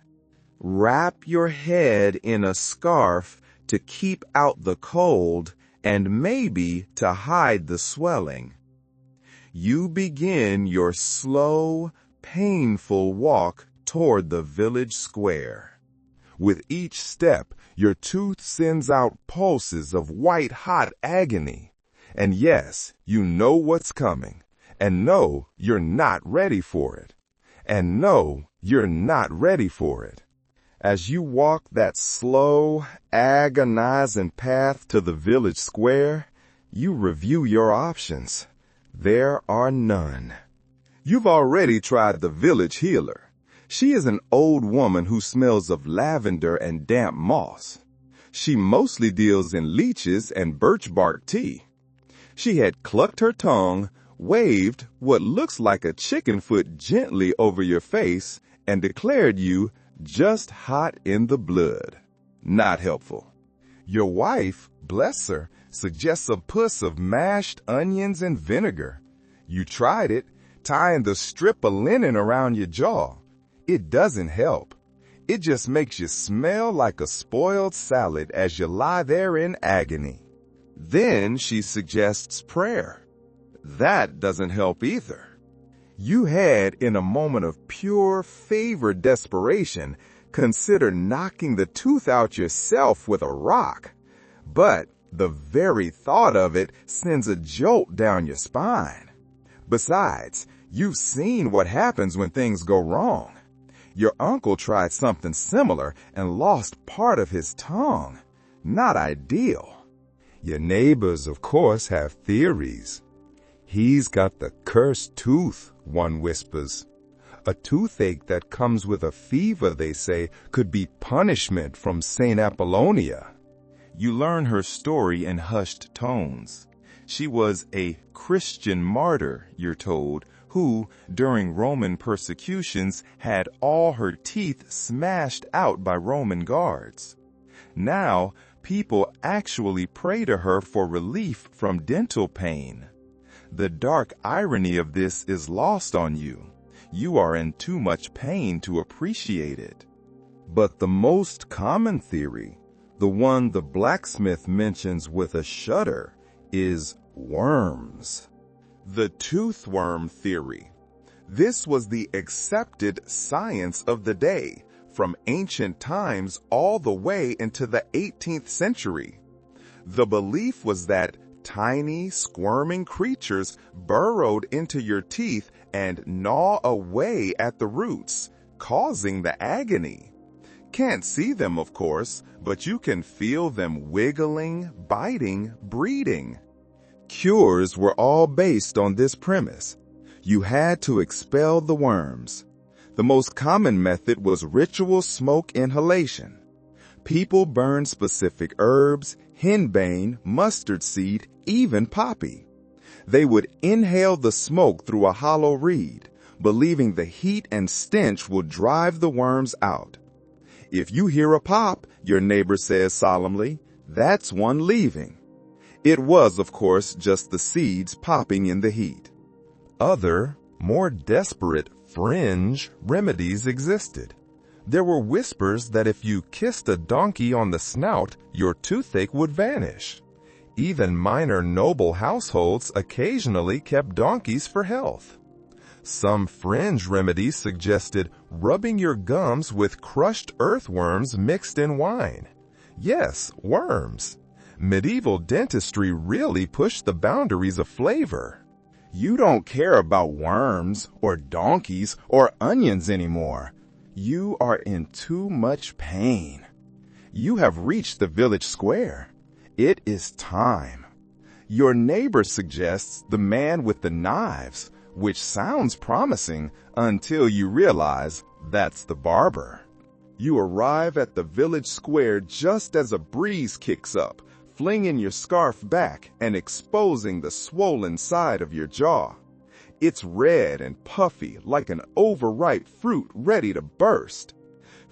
Wrap your head in a scarf to keep out the cold and maybe to hide the swelling. You begin your slow, painful walk toward the village square. With each step, your tooth sends out pulses of white-hot agony. And yes, you know what's coming. And no, you're not ready for it. And no, you're not ready for it. As you walk that slow, agonizing path to the village square, you review your options. There are none. You've already tried the village healer. She is an old woman who smells of lavender and damp moss. She mostly deals in leeches and birch bark tea. She had clucked her tongue, waved what looks like a chicken foot gently over your face, and declared you just hot in the blood. Not helpful. Your wife, bless her, suggests a puss of mashed onions and vinegar. You tried it, tying the strip of linen around your jaw. It doesn't help. It just makes you smell like a spoiled salad as you lie there in agony. Then she suggests prayer. That doesn't help either. You had, in a moment of pure favored desperation, considered knocking the tooth out yourself with a rock. But the very thought of it sends a jolt down your spine. Besides, you've seen what happens when things go wrong. Your uncle tried something similar and lost part of his tongue. Not ideal. Your neighbors, of course, have theories. He's got the cursed tooth, one whispers. A toothache that comes with a fever, they say, could be punishment from St. Apollonia. You learn her story in hushed tones. She was a Christian martyr, you're told, who, during Roman persecutions, had all her teeth smashed out by Roman guards. Now, people actually pray to her for relief from dental pain. The dark irony of this is lost on you. You are in too much pain to appreciate it. But the most common theory, the one the blacksmith mentions with a shudder, is worms. The toothworm theory. This was the accepted science of the day, from ancient times all the way into the 18th century. The belief was that tiny, squirming creatures burrowed into your teeth and gnaw away at the roots, causing the agony. Can't see them, of course, but you can feel them wiggling, biting, breeding. Cures were all based on this premise. You had to expel the worms. The most common method was ritual smoke inhalation. People burned specific herbs, henbane, mustard seed, even poppy. They would inhale the smoke through a hollow reed, believing the heat and stench will drive the worms out. If you hear a pop, your neighbor says solemnly, that's one leaving. It was, of course, just the seeds popping in the heat. Other, more desperate, fringe remedies existed. There were whispers that if you kissed a donkey on the snout, your toothache would vanish. Even minor noble households occasionally kept donkeys for health. Some fringe remedies suggested rubbing your gums with crushed earthworms mixed in wine. Yes, worms. Medieval dentistry really pushed the boundaries of flavor. You don't care about worms or donkeys or onions anymore. You are in too much pain. You have reached the village square. It is time. Your neighbor suggests the man with the knives, which sounds promising until you realize that's the barber. You arrive at the village square just as a breeze kicks up, flinging your scarf back and exposing the swollen side of your jaw. It's red and puffy like an overripe fruit ready to burst.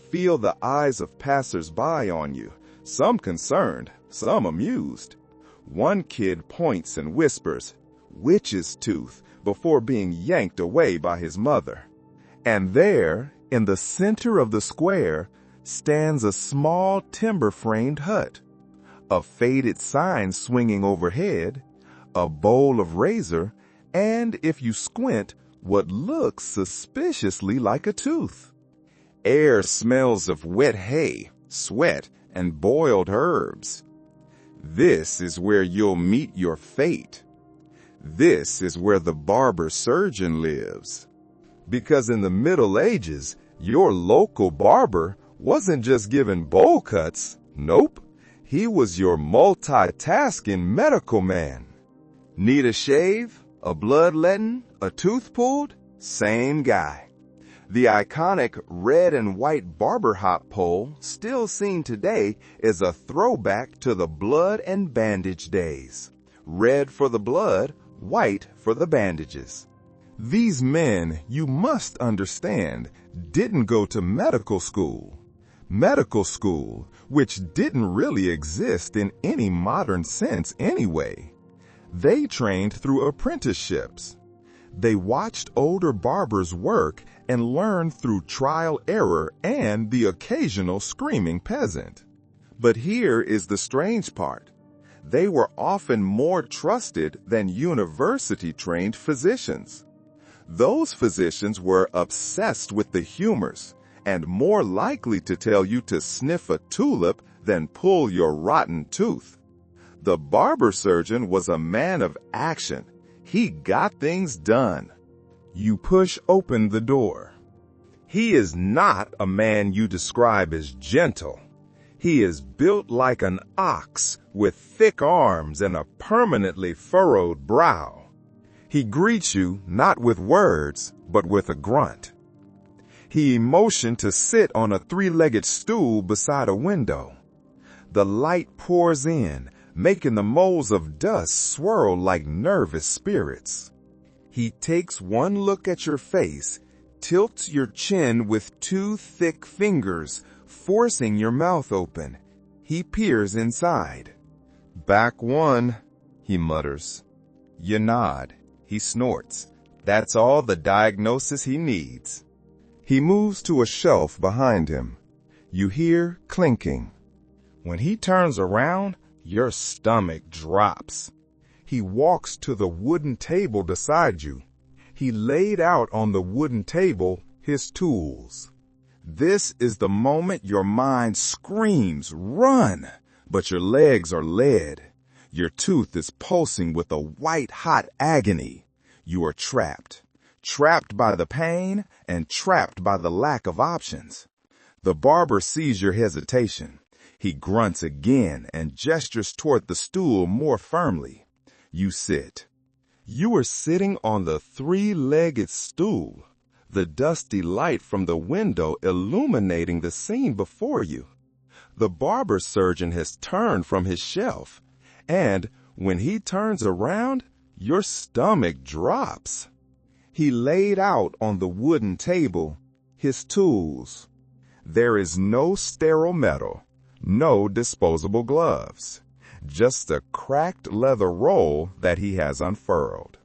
Feel the eyes of passers-by on you, some concerned, some amused. One kid points and whispers, "Witch's tooth," before being yanked away by his mother. And there, in the center of the square, stands a small timber-framed hut. A faded sign swinging overhead, a bowl of razor, and, if you squint, what looks suspiciously like a tooth. Air smells of wet hay, sweat, and boiled herbs. This is where you'll meet your fate. This is where the barber surgeon lives. Because in the Middle Ages, your local barber wasn't just giving bowl cuts. Nope, he was your multitasking medical man. Need a shave, a bloodletting, a tooth pulled? Same guy. The iconic red and white barber hop pole, still seen today, is a throwback to the blood and bandage days. Red for the blood, white for the bandages. These men, you must understand, didn't go to medical school. Medical school, which didn't really exist in any modern sense anyway. They trained through apprenticeships. They watched older barbers work and learned through trial error and the occasional screaming peasant. But here is the strange part. They were often more trusted than university-trained physicians. Those physicians were obsessed with the humors and more likely to tell you to sniff a tulip than pull your rotten tooth. The barber surgeon was a man of action. He got things done. You push open the door. He is not a man you describe as gentle. He is built like an ox with thick arms and a permanently furrowed brow. He greets you not with words, but with a grunt. He motioned to sit on a three-legged stool beside a window. The light pours in, making the moles of dust swirl like nervous spirits. He takes one look at your face, tilts your chin with two thick fingers, forcing your mouth open. He peers inside. "Back one," he mutters. You nod. He snorts. That's all the diagnosis he needs. He moves to a shelf behind him. You hear clinking. When he turns around, your stomach drops. He walks to the wooden table beside you. He laid out on the wooden table his tools. This is the moment your mind screams, "Run!" But your legs are lead. Your tooth is pulsing with a white-hot agony. You are trapped. Trapped by the pain and trapped by the lack of options. The barber sees your hesitation. He grunts again and gestures toward the stool more firmly. You sit. You are sitting on the three-legged stool, the dusty light from the window illuminating the scene before you. The barber surgeon has turned from his shelf, and when he turns around, your stomach drops. He laid out on the wooden table his tools. There is no sterile metal, no disposable gloves, just a cracked leather roll that he has unfurled.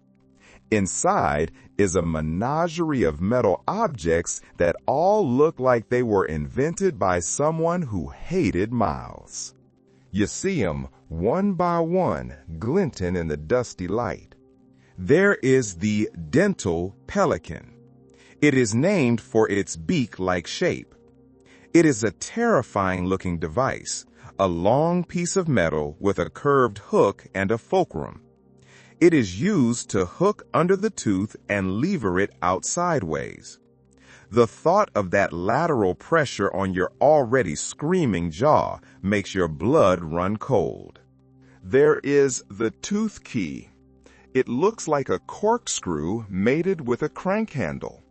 Inside is a menagerie of metal objects that all look like they were invented by someone who hated mouths. You see them one by one glinting in the dusty light. There is the dental pelican. It is named for its beak-like shape. It is a terrifying-looking device, a long piece of metal with a curved hook and a fulcrum. It is used to hook under the tooth and lever it out sideways. The thought of that lateral pressure on your already screaming jaw makes your blood run cold. There is the tooth key. It looks like a corkscrew mated with a crank handle.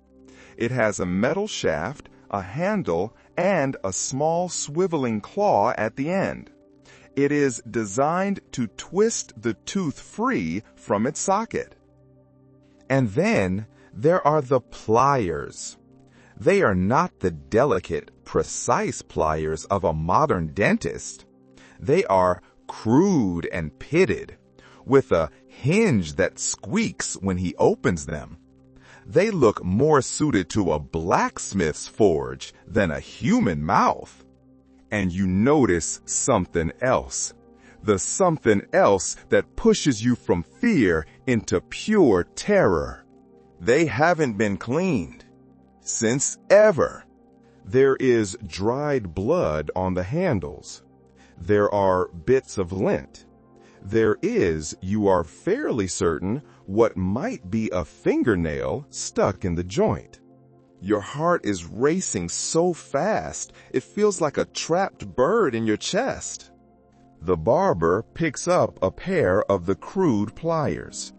It has a metal shaft, a handle, and a small swiveling claw at the end. It is designed to twist the tooth free from its socket. And then there are the pliers. They are not the delicate, precise pliers of a modern dentist. They are crude and pitted, with a hinge that squeaks when he opens them. They look more suited to a blacksmith's forge than a human mouth. And you notice something else. The something else that pushes you from fear into pure terror. They haven't been cleaned since ever. There is dried blood on the handles. There are bits of lint. There is, you are fairly certain, what might be a fingernail stuck in the joint. Your heart is racing so fast, it feels like a trapped bird in your chest. The barber picks up a pair of the crude pliers.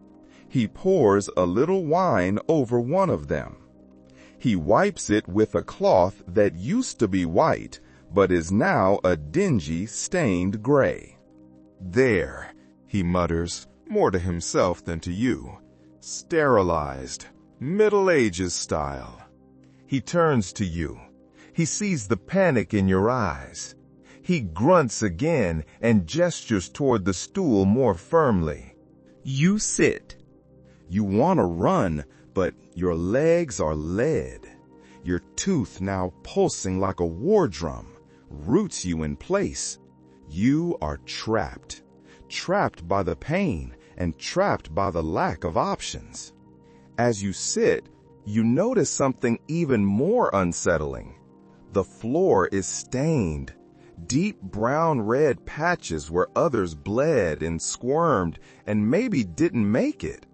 He pours a little wine over one of them. He wipes it with a cloth that used to be white, but is now a dingy, stained gray. There, he mutters, more to himself than to you. Sterilized, Middle Ages style. He turns to you. He sees the panic in your eyes. He grunts again and gestures toward the stool more firmly. You sit. You want to run, but your legs are lead. Your tooth, now pulsing like a war drum, roots you in place. You are trapped. Trapped by the pain and trapped by the lack of options. As you sit, you notice something even more unsettling. The floor is stained. Deep brown-red patches where others bled and squirmed and maybe didn't make it.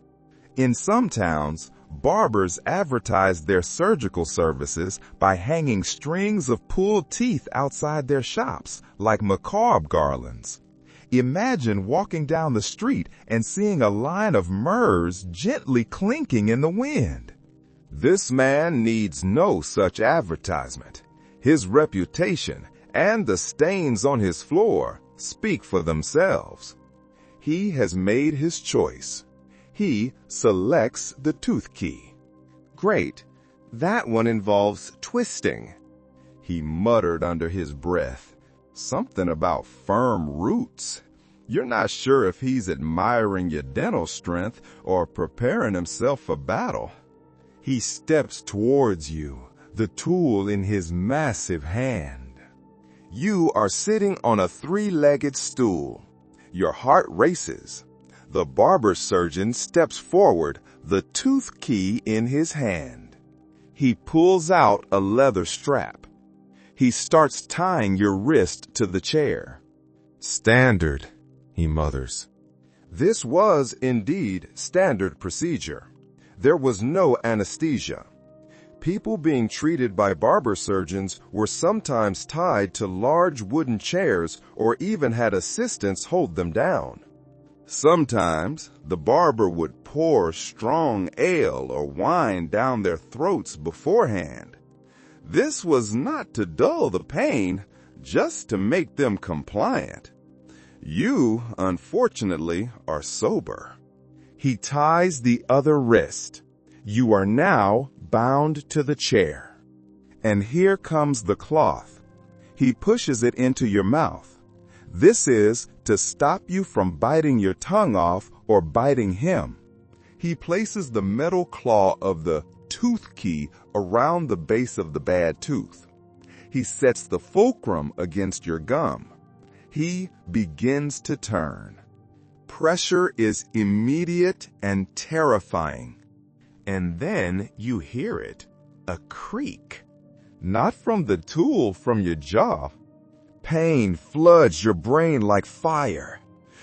In some towns, barbers advertised their surgical services by hanging strings of pulled teeth outside their shops, like macabre garlands. Imagine walking down the street and seeing a line of myrrhs gently clinking in the wind. This man needs no such advertisement. His reputation and the stains on his floor speak for themselves. He has made his choice. He selects the tooth key. Great, that one involves twisting. He muttered under his breath. Something about firm roots. You're not sure if he's admiring your dental strength or preparing himself for battle. He steps towards you, the tool in his massive hand. You are sitting on a three-legged stool. Your heart races. The barber surgeon steps forward, the tooth key in his hand. He pulls out a leather strap. He starts tying your wrist to the chair. Standard, he mutters. This was indeed standard procedure. There was no anesthesia. People being treated by barber surgeons were sometimes tied to large wooden chairs or even had assistants hold them down. Sometimes the barber would pour strong ale or wine down their throats beforehand. This was not to dull the pain, just to make them compliant. You, unfortunately, are sober. He ties the other wrist. You are now bound to the chair. And here comes the cloth. He pushes it into your mouth. This is to stop you from biting your tongue off or biting him. He places the metal claw of the tooth key around the base of the bad tooth. He sets the fulcrum against your gum. He begins to turn. Pressure is immediate and terrifying. And then you hear it, a creak. Not from the tool, from your jaw. Pain floods your brain like fire.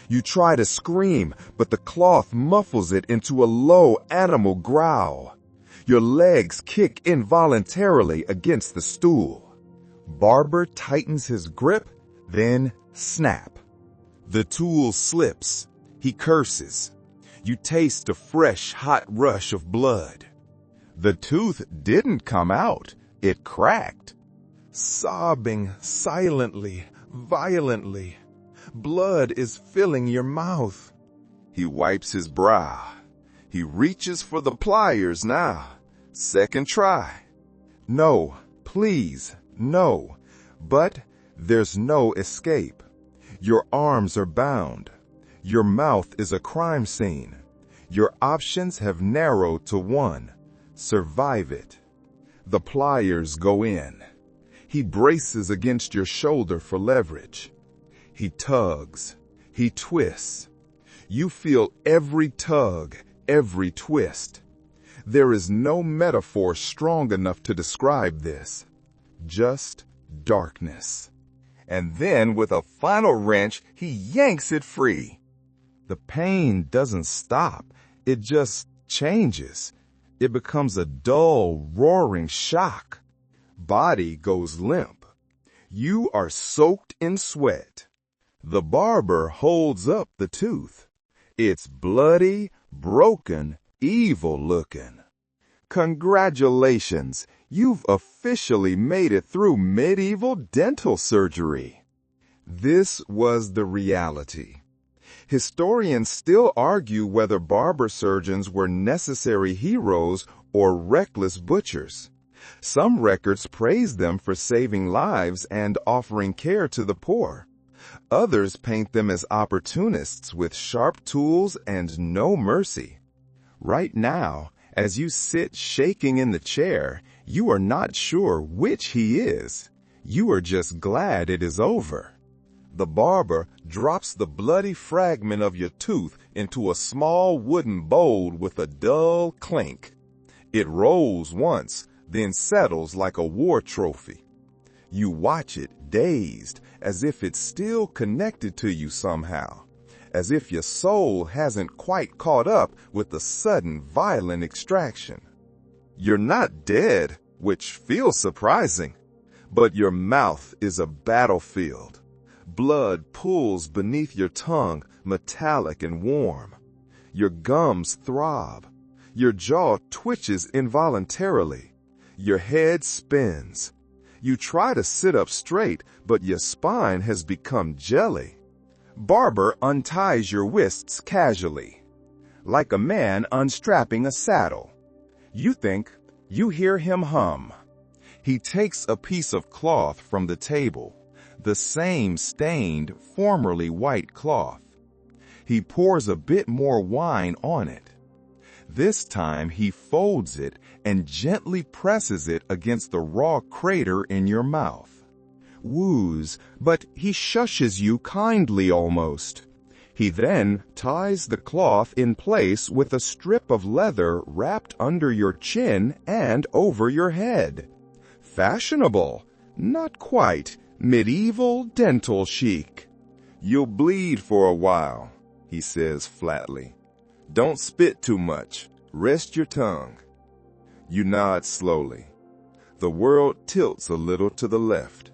You try to scream, but the cloth muffles it into a low animal growl. Your legs kick involuntarily against the stool. Barber tightens his grip, then snap. The tool slips. He curses. You taste a fresh, hot rush of blood. The tooth didn't come out. It cracked. Sobbing silently, violently. Blood is filling your mouth. He wipes his brow. He reaches for the pliers now. Second try. No, please, no. But there's no escape. Your arms are bound. Your mouth is a crime scene. Your options have narrowed to one. Survive it. The pliers go in. He braces against your shoulder for leverage. He tugs. He twists. You feel every tug, every twist. There is no metaphor strong enough to describe this. Just darkness. And then with a final wrench, he yanks it free. The pain doesn't stop. It just changes. It becomes a dull, roaring shock. Body goes limp. You are soaked in sweat. The barber holds up the tooth. It's bloody, broken, evil looking. Congratulations, you've officially made it through medieval dental surgery. This was the reality. Historians still argue whether barber surgeons were necessary heroes or reckless butchers. Some records praise them for saving lives and offering care to the poor. Others paint them as opportunists with sharp tools and no mercy. Right now, as you sit shaking in the chair, you are not sure which he is. You are just glad it is over. The barber drops the bloody fragment of your tooth into a small wooden bowl with a dull clink. It rolls once, then settles like a war trophy. You watch it, dazed, as if it's still connected to you somehow, as if your soul hasn't quite caught up with the sudden violent extraction. You're not dead, which feels surprising, but your mouth is a battlefield. Blood pools beneath your tongue, metallic and warm. Your gums throb. Your jaw twitches involuntarily. Your head spins. You try to sit up straight, but your spine has become jelly. Barber unties your wrists casually, like a man unstrapping a saddle. You think, you hear him hum. He takes a piece of cloth from the table, the same stained, formerly white cloth. He pours a bit more wine on it. This time he folds it and gently presses it against the raw crater in your mouth. Woos, but he shushes you kindly almost. He then ties the cloth in place with a strip of leather wrapped under your chin and over your head. Fashionable, not quite, medieval dental chic. You'll bleed for a while, he says flatly. Don't spit too much. Rest your tongue. You nod slowly. The world tilts a little to the left.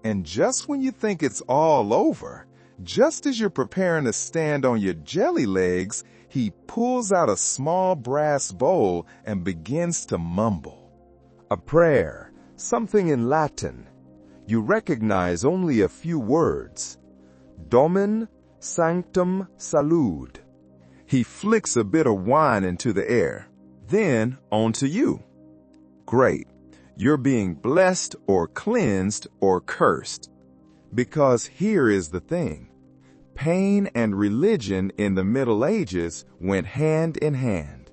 And just when you think it's all over, just as you're preparing to stand on your jelly legs, he pulls out a small brass bowl and begins to mumble. A prayer, something in Latin. You recognize only a few words. Domen sanctum salud. He flicks a bit of wine into the air, then onto you. Great. You're being blessed or cleansed or cursed. Because here is the thing. Pain and religion in the Middle Ages went hand in hand.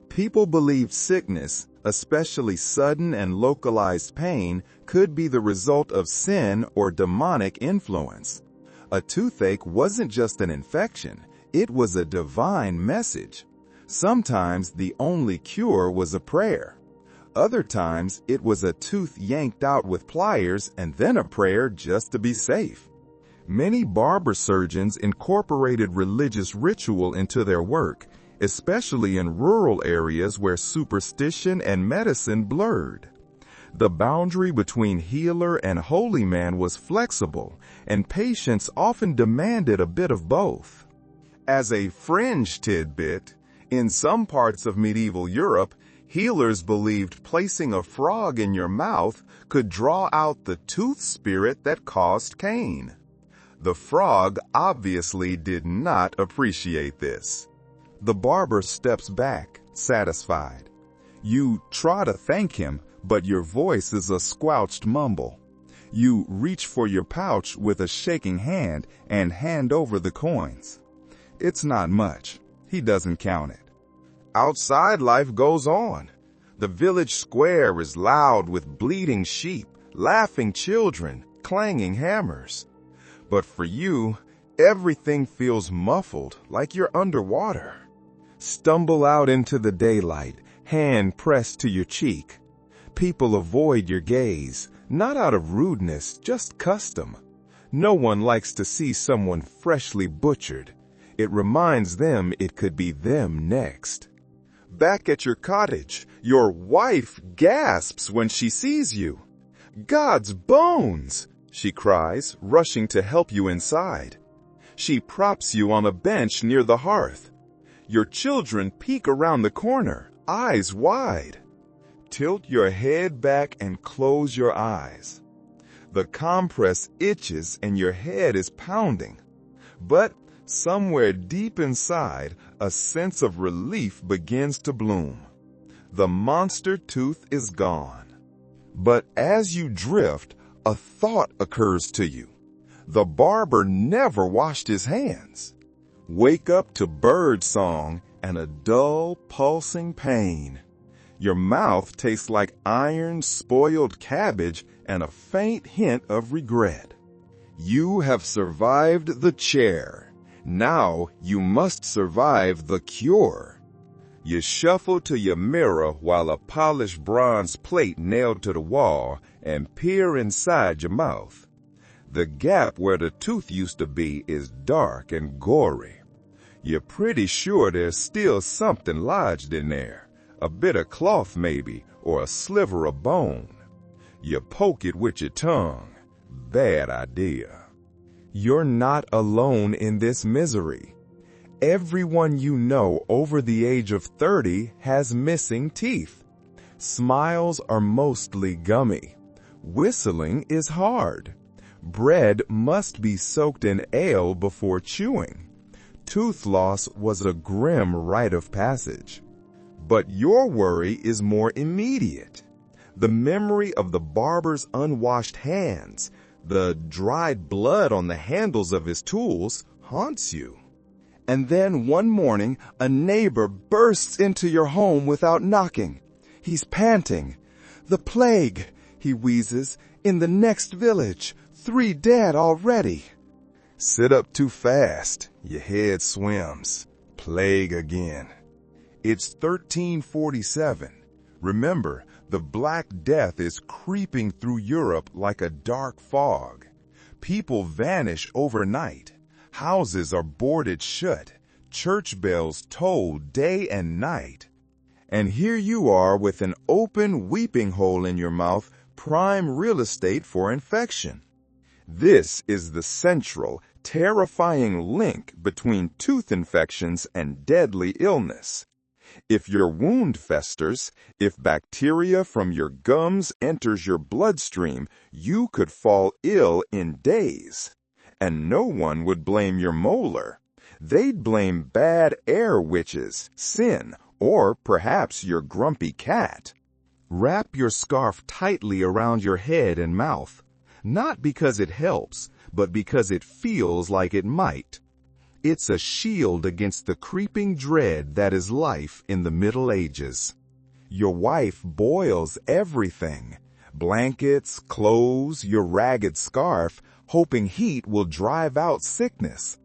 People believed sickness, especially sudden and localized pain, could be the result of sin or demonic influence. A toothache wasn't just an infection. It was a divine message. Sometimes the only cure was a prayer. Other times it was a tooth yanked out with pliers and then a prayer just to be safe. Many barber surgeons incorporated religious ritual into their work, especially in rural areas where superstition and medicine blurred. The boundary between healer and holy man was flexible, and patients often demanded a bit of both. As a fringe tidbit, in some parts of medieval Europe, healers believed placing a frog in your mouth could draw out the tooth spirit that caused Cain. The frog obviously did not appreciate this. The barber steps back, satisfied. You try to thank him, but your voice is a squelched mumble. You reach for your pouch with a shaking hand and hand over the coins. It's not much. He doesn't count it. Outside life goes on. The village square is loud with bleating sheep, laughing children, clanging hammers. But for you, everything feels muffled, like you're underwater. Stumble out into the daylight, hand pressed to your cheek. People avoid your gaze, not out of rudeness, just custom. No one likes to see someone freshly butchered. It reminds them it could be them next. Back at your cottage, your wife gasps when she sees you. "God's bones!" she cries, rushing to help you inside. She props you on a bench near the hearth. Your children peek around the corner, eyes wide. Tilt your head back and close your eyes. The compress itches and your head is pounding. But somewhere deep inside, a sense of relief begins to bloom. The monster tooth is gone. But as you drift, a thought occurs to you. The barber never washed his hands. Wake up to bird song and a dull, pulsing pain. Your mouth tastes like iron, spoiled cabbage and a faint hint of regret. You have survived the chair. Now you must survive the cure. You shuffle to your mirror while a polished bronze plate nailed to the wall and peer inside your mouth. The gap where the tooth used to be is dark and gory. You're pretty sure there's still something lodged in there. A bit of cloth maybe, or a sliver of bone. You poke it with your tongue. Bad idea. You're not alone in this misery. Everyone you know over the age of 30 has missing teeth. Smiles are mostly gummy. Whistling is hard. Bread must be soaked in ale before chewing. Tooth loss was a grim rite of passage. But your worry is more immediate. The memory of the barber's unwashed hands, the dried blood on the handles of his tools, haunts you. And then one morning, a neighbor bursts into your home without knocking. He's panting. "The plague," he wheezes, "in the next village. 3 dead already." Sit up too fast. Your head swims. Plague again. It's 1347. Remember, the Black Death is creeping through Europe like a dark fog. People vanish overnight. Houses are boarded shut. Church bells toll day and night. And here you are with an open weeping hole in your mouth, prime real estate for infection. This is the central, terrifying link between tooth infections and deadly illness. If your wound festers, if bacteria from your gums enters your bloodstream, you could fall ill in days. And no one would blame your molar. They'd blame bad air witches, sin, or perhaps your grumpy cat. Wrap your scarf tightly around your head and mouth, not because it helps, but because it feels like it might. It's a shield against the creeping dread that is life in the Middle Ages. Your wife boils everything. Blankets, clothes, your ragged scarf, hoping heat will drive out sickness.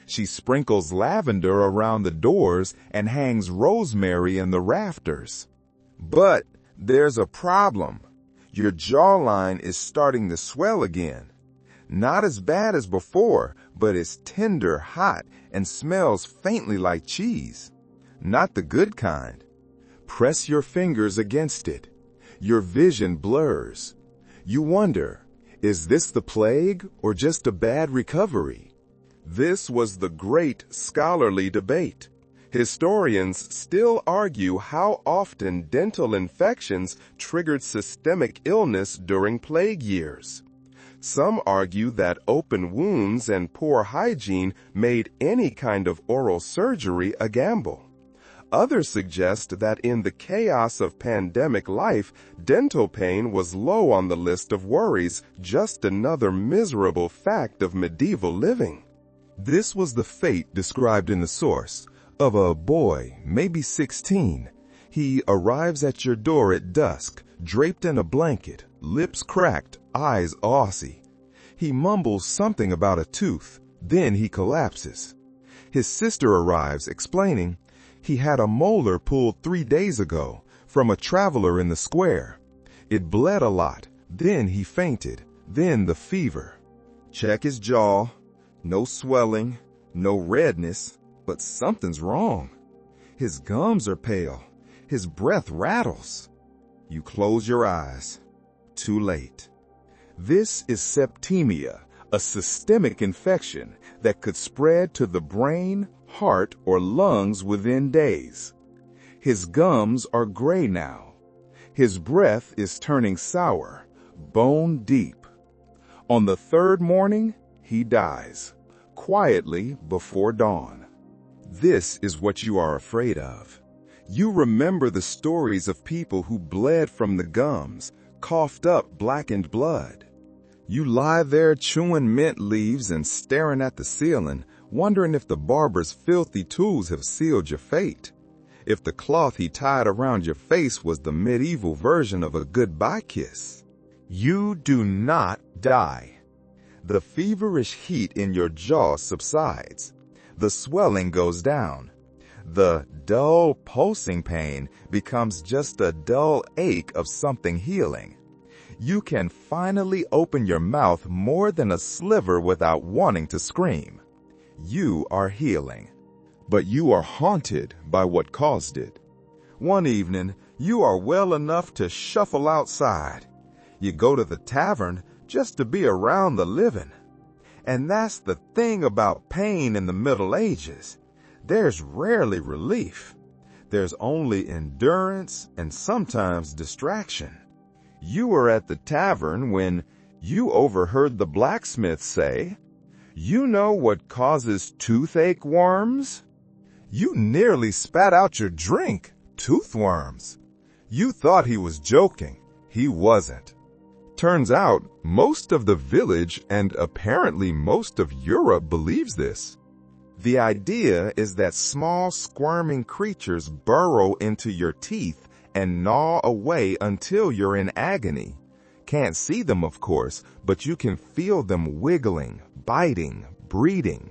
She sprinkles lavender around the doors and hangs rosemary in the rafters. But there's a problem. Your jawline is starting to swell again. Not as bad as before, but it's tender, hot, and smells faintly like cheese. not the good kind. Press your fingers against it. Your vision blurs. You wonder, is this the plague or just a bad recovery? This was the great scholarly debate. Historians still argue how often dental infections triggered systemic illness during plague years. Some argue that open wounds and poor hygiene made any kind of oral surgery a gamble. Others suggest that in the chaos of pandemic life, dental pain was low on the list of worries, just another miserable fact of medieval living. This was the fate described in the source of a boy, maybe 16. He arrives at your door at dusk, draped in a blanket, lips cracked, eyes glossy. He mumbles something about a tooth, then he collapses. His sister arrives, explaining he had a molar pulled 3 days ago from a traveler in the square. It bled a lot, then he fainted, then the fever. Check his jaw, no swelling, no redness, but something's wrong. His gums are pale, his breath rattles. You close your eyes. Too late. This is septemia, a systemic infection that could spread to the brain, heart, or lungs within days. His gums are gray now. His breath is turning sour, bone deep. On the 3rd morning, he dies, quietly before dawn. This is what you are afraid of. You remember the stories of people who bled from the gums, coughed up blackened blood. You lie there chewing mint leaves and staring at the ceiling, wondering if the barber's filthy tools have sealed your fate. If the cloth he tied around your face was the medieval version of a goodbye kiss. You do not die. The feverish heat in your jaw subsides. The swelling goes down. The dull pulsing pain becomes just a dull ache of something healing. You can finally open your mouth more than a sliver without wanting to scream. You are healing, but you are haunted by what caused it. One evening, you are well enough to shuffle outside. You go to the tavern just to be around the living. And that's the thing about pain in the Middle Ages. There's rarely relief. There's only endurance and sometimes distraction. You were at the tavern when you overheard the blacksmith say, "You know what causes toothache worms?" You nearly spat out your drink, toothworms. You thought he was joking. He wasn't. Turns out, most of the village and apparently most of Europe believes this. The idea is that small squirming creatures burrow into your teeth and gnaw away until you're in agony. Can't see them, of course, but you can feel them wiggling, biting, breeding.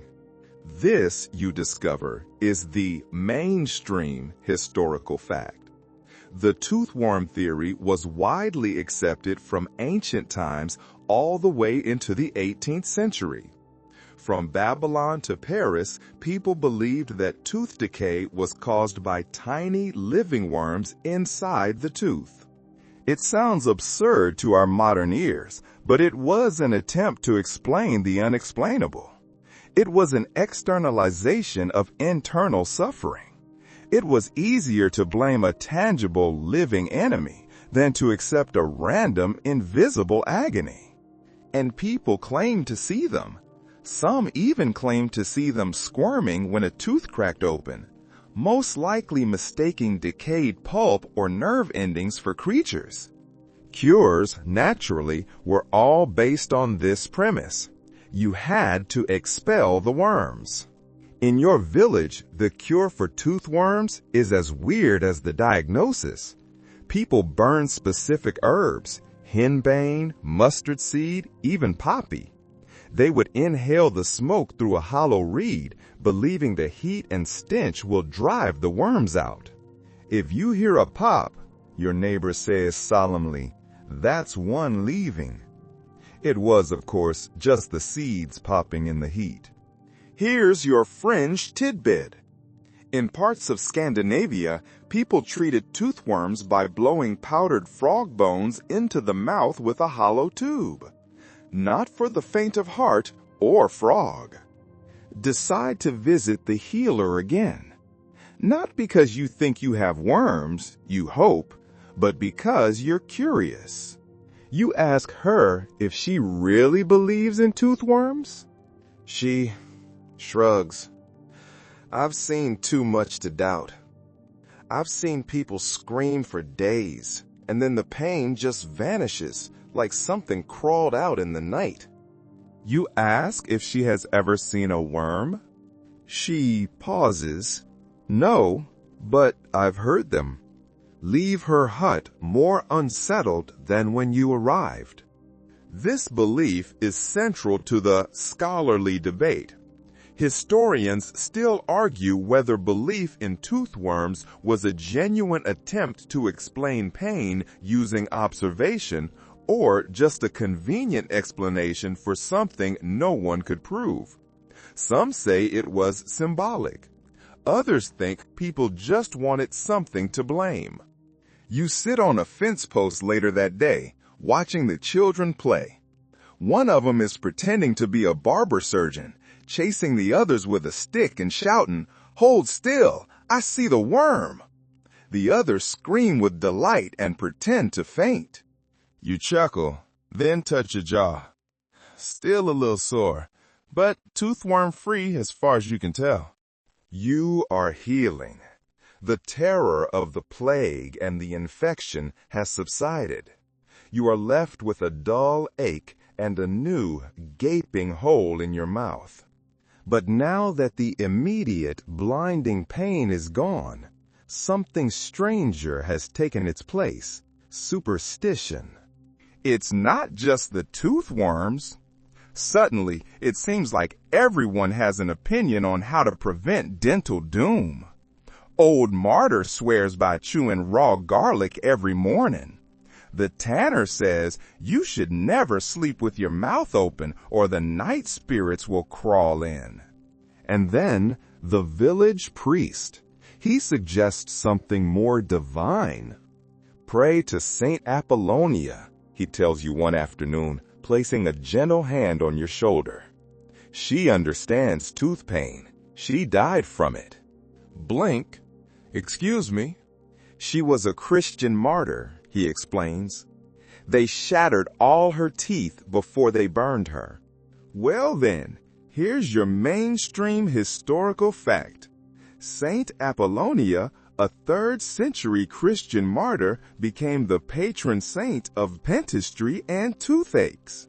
This, you discover, is the mainstream historical fact. The toothworm theory was widely accepted from ancient times all the way into the 18th century. From Babylon to Paris, people believed that tooth decay was caused by tiny living worms inside the tooth. It sounds absurd to our modern ears, but it was an attempt to explain the unexplainable. It was an externalization of internal suffering. It was easier to blame a tangible, living enemy than to accept a random, invisible agony. And people claimed to see them. Some even claimed to see them squirming when a tooth cracked open, most likely mistaking decayed pulp or nerve endings for creatures. Cures, naturally, were all based on this premise. You had to expel the worms. In your village, the cure for toothworms is as weird as the diagnosis. People burn specific herbs, henbane, mustard seed, even poppy. They would inhale the smoke through a hollow reed, believing the heat and stench will drive the worms out. If you hear a pop, your neighbor says solemnly, "That's one leaving." It was, of course, just the seeds popping in the heat. Here's your fringe tidbit. In parts of Scandinavia, people treated toothworms by blowing powdered frog bones into the mouth with a hollow tube. Not for the faint of heart or frog. Decide to visit the healer again. Not because you think you have worms, you hope, but because you're curious. You ask her if she really believes in toothworms. She shrugs. I've seen too much to doubt. I've seen people scream for days, and then the pain just vanishes like something crawled out in the night. You ask if she has ever seen a worm. She pauses. No, but I've heard them. Leave her hut more unsettled than when you arrived. This belief is central to the scholarly debate. Historians still argue whether belief in toothworms was a genuine attempt to explain pain using observation or just a convenient explanation for something no one could prove. Some say it was symbolic. Others think people just wanted something to blame. You sit on a fence post later that day, watching the children play. One of them is pretending to be a barber surgeon, chasing the others with a stick and shouting, "Hold still, I see the worm!" The others scream with delight and pretend to faint. You chuckle, then touch your jaw. Still a little sore, but toothworm-free as far as you can tell. You are healing. The terror of the plague and the infection has subsided. You are left with a dull ache and a new, gaping hole in your mouth. But now that the immediate, blinding pain is gone, something stranger has taken its place: superstition. It's not just the toothworms. Suddenly, it seems like everyone has an opinion on how to prevent dental doom. Old Martyr swears by chewing raw garlic every morning. The tanner says you should never sleep with your mouth open or the night spirits will crawl in. And then the village priest. He suggests something more divine. Pray to Saint Apollonia, he tells you one afternoon, placing a gentle hand on your shoulder. She understands tooth pain. She died from it. Blink. Excuse me. She was a Christian martyr, he explains. They shattered all her teeth before they burned her. Well then, here's your mainstream historical fact. Saint Apollonia, a 3rd century Christian martyr, became the patron saint of dentistry and toothaches.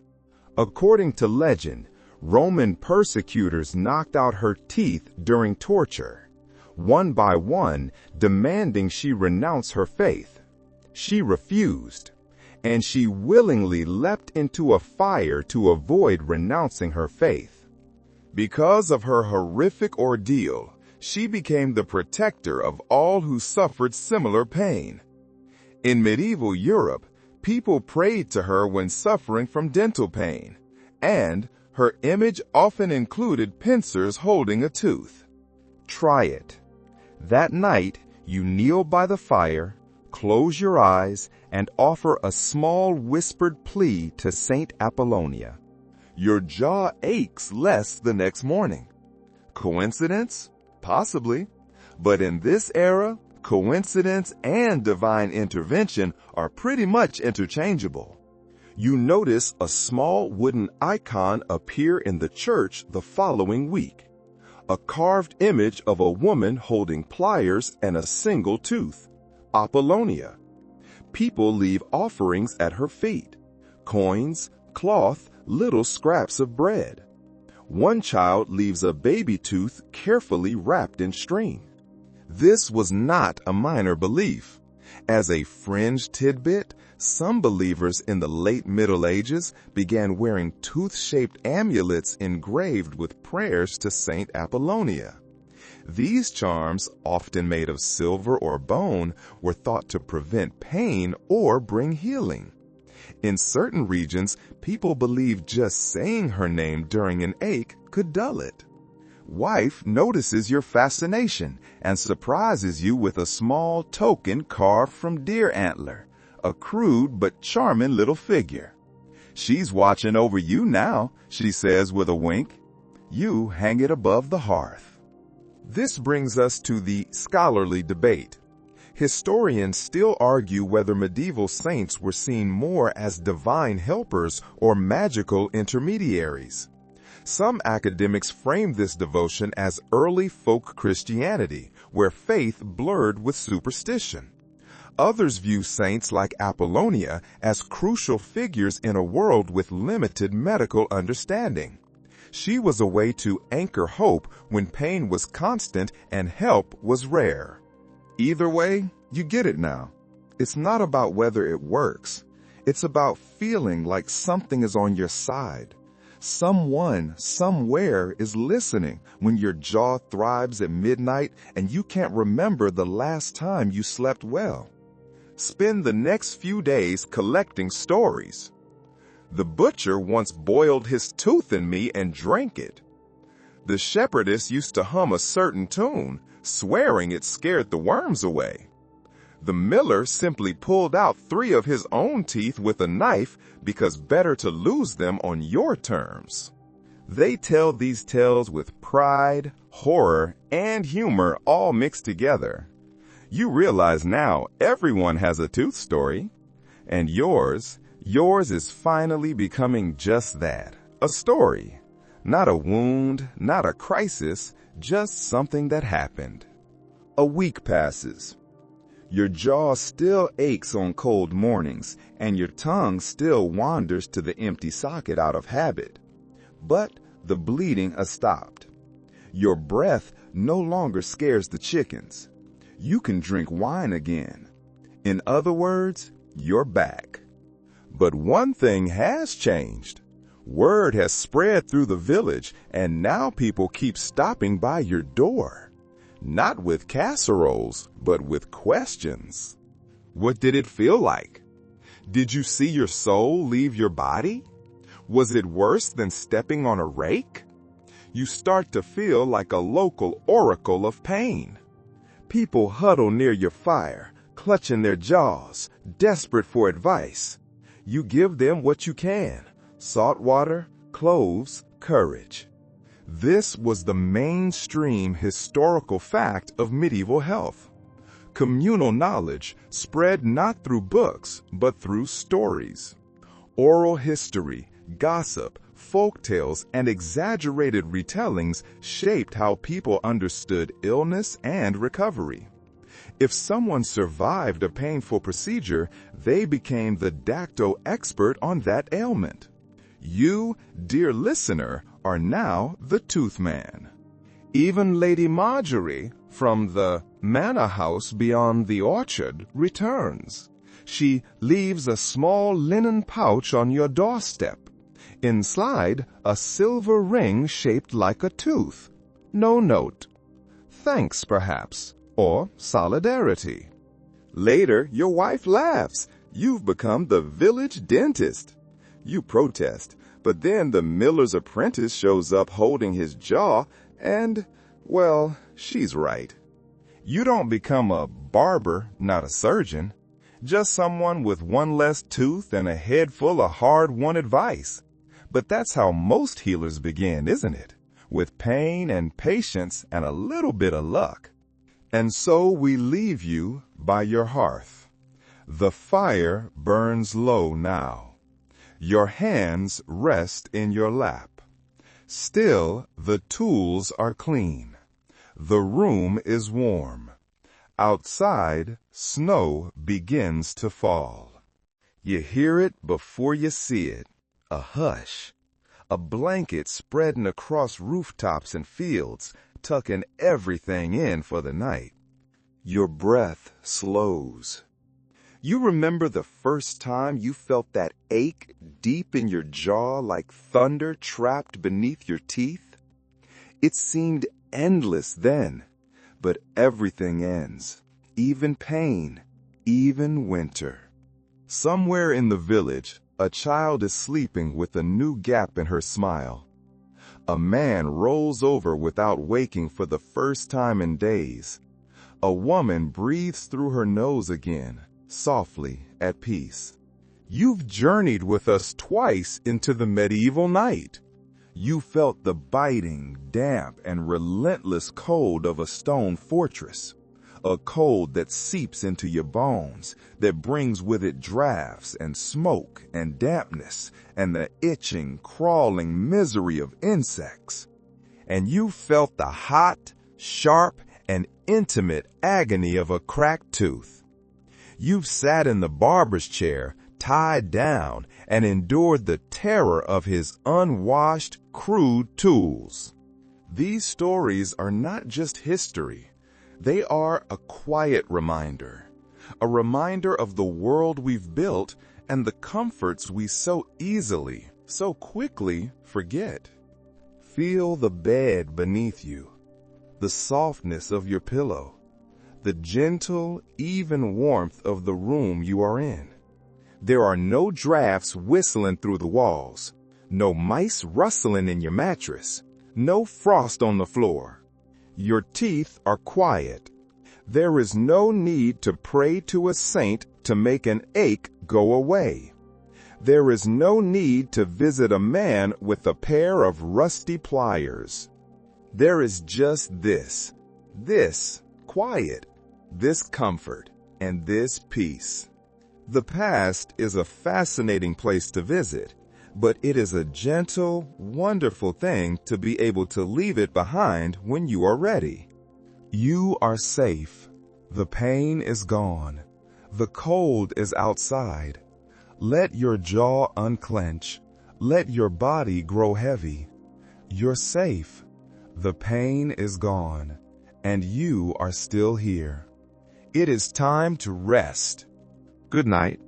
According to legend, Roman persecutors knocked out her teeth during torture, one by one, demanding she renounce her faith. She refused, and she willingly leapt into a fire to avoid renouncing her faith. Because of her horrific ordeal, she became the protector of all who suffered similar pain. In medieval Europe, people prayed to her when suffering from dental pain, and her image often included pincers holding a tooth. Try it. That night, you kneel by the fire, close your eyes, and offer a small whispered plea to Saint Apollonia. Your jaw aches less the next morning. Coincidence? Possibly. But in this era, coincidence and divine intervention are pretty much interchangeable. You notice a small wooden icon appear in the church the following week. A carved image of a woman holding pliers and a single tooth. Apollonia. People leave offerings at her feet. Coins, cloth, little scraps of bread. One child leaves a baby tooth carefully wrapped in string. This was not a minor belief. As a fringe tidbit, some believers in the late Middle Ages began wearing tooth-shaped amulets engraved with prayers to Saint Apollonia. These charms, often made of silver or bone, were thought to prevent pain or bring healing. In certain regions, people believed just saying her name during an ache could dull it. Wife notices your fascination and surprises you with a small token carved from deer antler, a crude but charming little figure. She's watching over you now, she says with a wink. You hang it above the hearth. This brings us to the scholarly debate. Historians still argue whether medieval saints were seen more as divine helpers or magical intermediaries. Some academics frame this devotion as early folk Christianity, where faith blurred with superstition. Others view saints like Apollonia as crucial figures in a world with limited medical understanding. She was a way to anchor hope when pain was constant and help was rare. Either way, you get it now. It's not about whether it works. It's about feeling like something is on your side. Someone, somewhere is listening when your jaw throbs at midnight and you can't remember the last time you slept well. Spend the next few days collecting stories. The butcher once boiled his tooth in me and drank it. The shepherdess used to hum a certain tune, swearing it scared the worms away. The miller simply pulled out 3 of his own teeth with a knife because better to lose them on your terms. They tell these tales with pride, horror, and humor all mixed together. You realize now everyone has a tooth story, and yours is finally becoming just that, a story. Not a wound, not a crisis, just something that happened. A week passes. Your jaw still aches on cold mornings, and your tongue still wanders to the empty socket out of habit. But the bleeding has stopped. Your breath no longer scares the chickens. You can drink wine again. In other words, you're back. But one thing has changed. Word has spread through the village, and now people keep stopping by your door. Not with casseroles, but with questions. What did it feel like? Did you see your soul leave your body? Was it worse than stepping on a rake? You start to feel like a local oracle of pain. People huddle near your fire, clutching their jaws, desperate for advice. You give them what you can: salt water, cloves, courage. This was the mainstream historical fact of medieval health. Communal knowledge spread not through books, but through stories. Oral history, gossip, folktales, and exaggerated retellings shaped how people understood illness and recovery. If someone survived a painful procedure, they became the dacto expert on that ailment. You, dear listener, are now the tooth man. Even Lady Marjorie, from the manor house beyond the orchard, returns. She leaves a small linen pouch on your doorstep. Inside, a silver ring shaped like a tooth. No note. Thanks, perhaps, or solidarity. Later, your wife laughs. You've become the village dentist. You protest, but then the miller's apprentice shows up holding his jaw, and, well, she's right. You don't become a barber, not a surgeon. Just someone with one less tooth and a head full of hard-won advice. But that's how most healers begin, isn't it? With pain and patience and a little bit of luck. And so we leave you by your hearth. The fire burns low now. Your hands rest in your lap. Still, the tools are clean. The room is warm. Outside, snow begins to fall. You hear it before you see it. A hush. A blanket spreading across rooftops and fields, tucking everything in for the night. Your breath slows. You remember the first time you felt that ache deep in your jaw like thunder trapped beneath your teeth? It seemed endless then, but everything ends, even pain, even winter. Somewhere in the village, a child is sleeping with a new gap in her smile. A man rolls over without waking for the first time in days. A woman breathes through her nose again, softly, at peace. You've journeyed with us twice into the medieval night. You felt the biting, damp, and relentless cold of a stone fortress. A cold that seeps into your bones, that brings with it drafts and smoke and dampness and the itching, crawling misery of insects. And you felt the hot, sharp, and intimate agony of a cracked tooth. You've sat in the barber's chair, tied down, and endured the terror of his unwashed, crude tools. These stories are not just history. They are a quiet reminder, a reminder of the world we've built and the comforts we so easily, so quickly forget. Feel the bed beneath you, the softness of your pillow, the gentle, even warmth of the room you are in. There are no drafts whistling through the walls, no mice rustling in your mattress, no frost on the floor. Your teeth are quiet. There is no need to pray to a saint to make an ache go away. There is no need to visit a man with a pair of rusty pliers. There is just this quiet, this comfort, and this peace. The past is a fascinating place to visit, but it is a gentle, wonderful thing to be able to leave it behind when you are ready. You are safe. The pain is gone. The cold is outside. Let your jaw unclench. Let your body grow heavy. You're safe. The pain is gone, and you are still here. It is time to rest. Good night.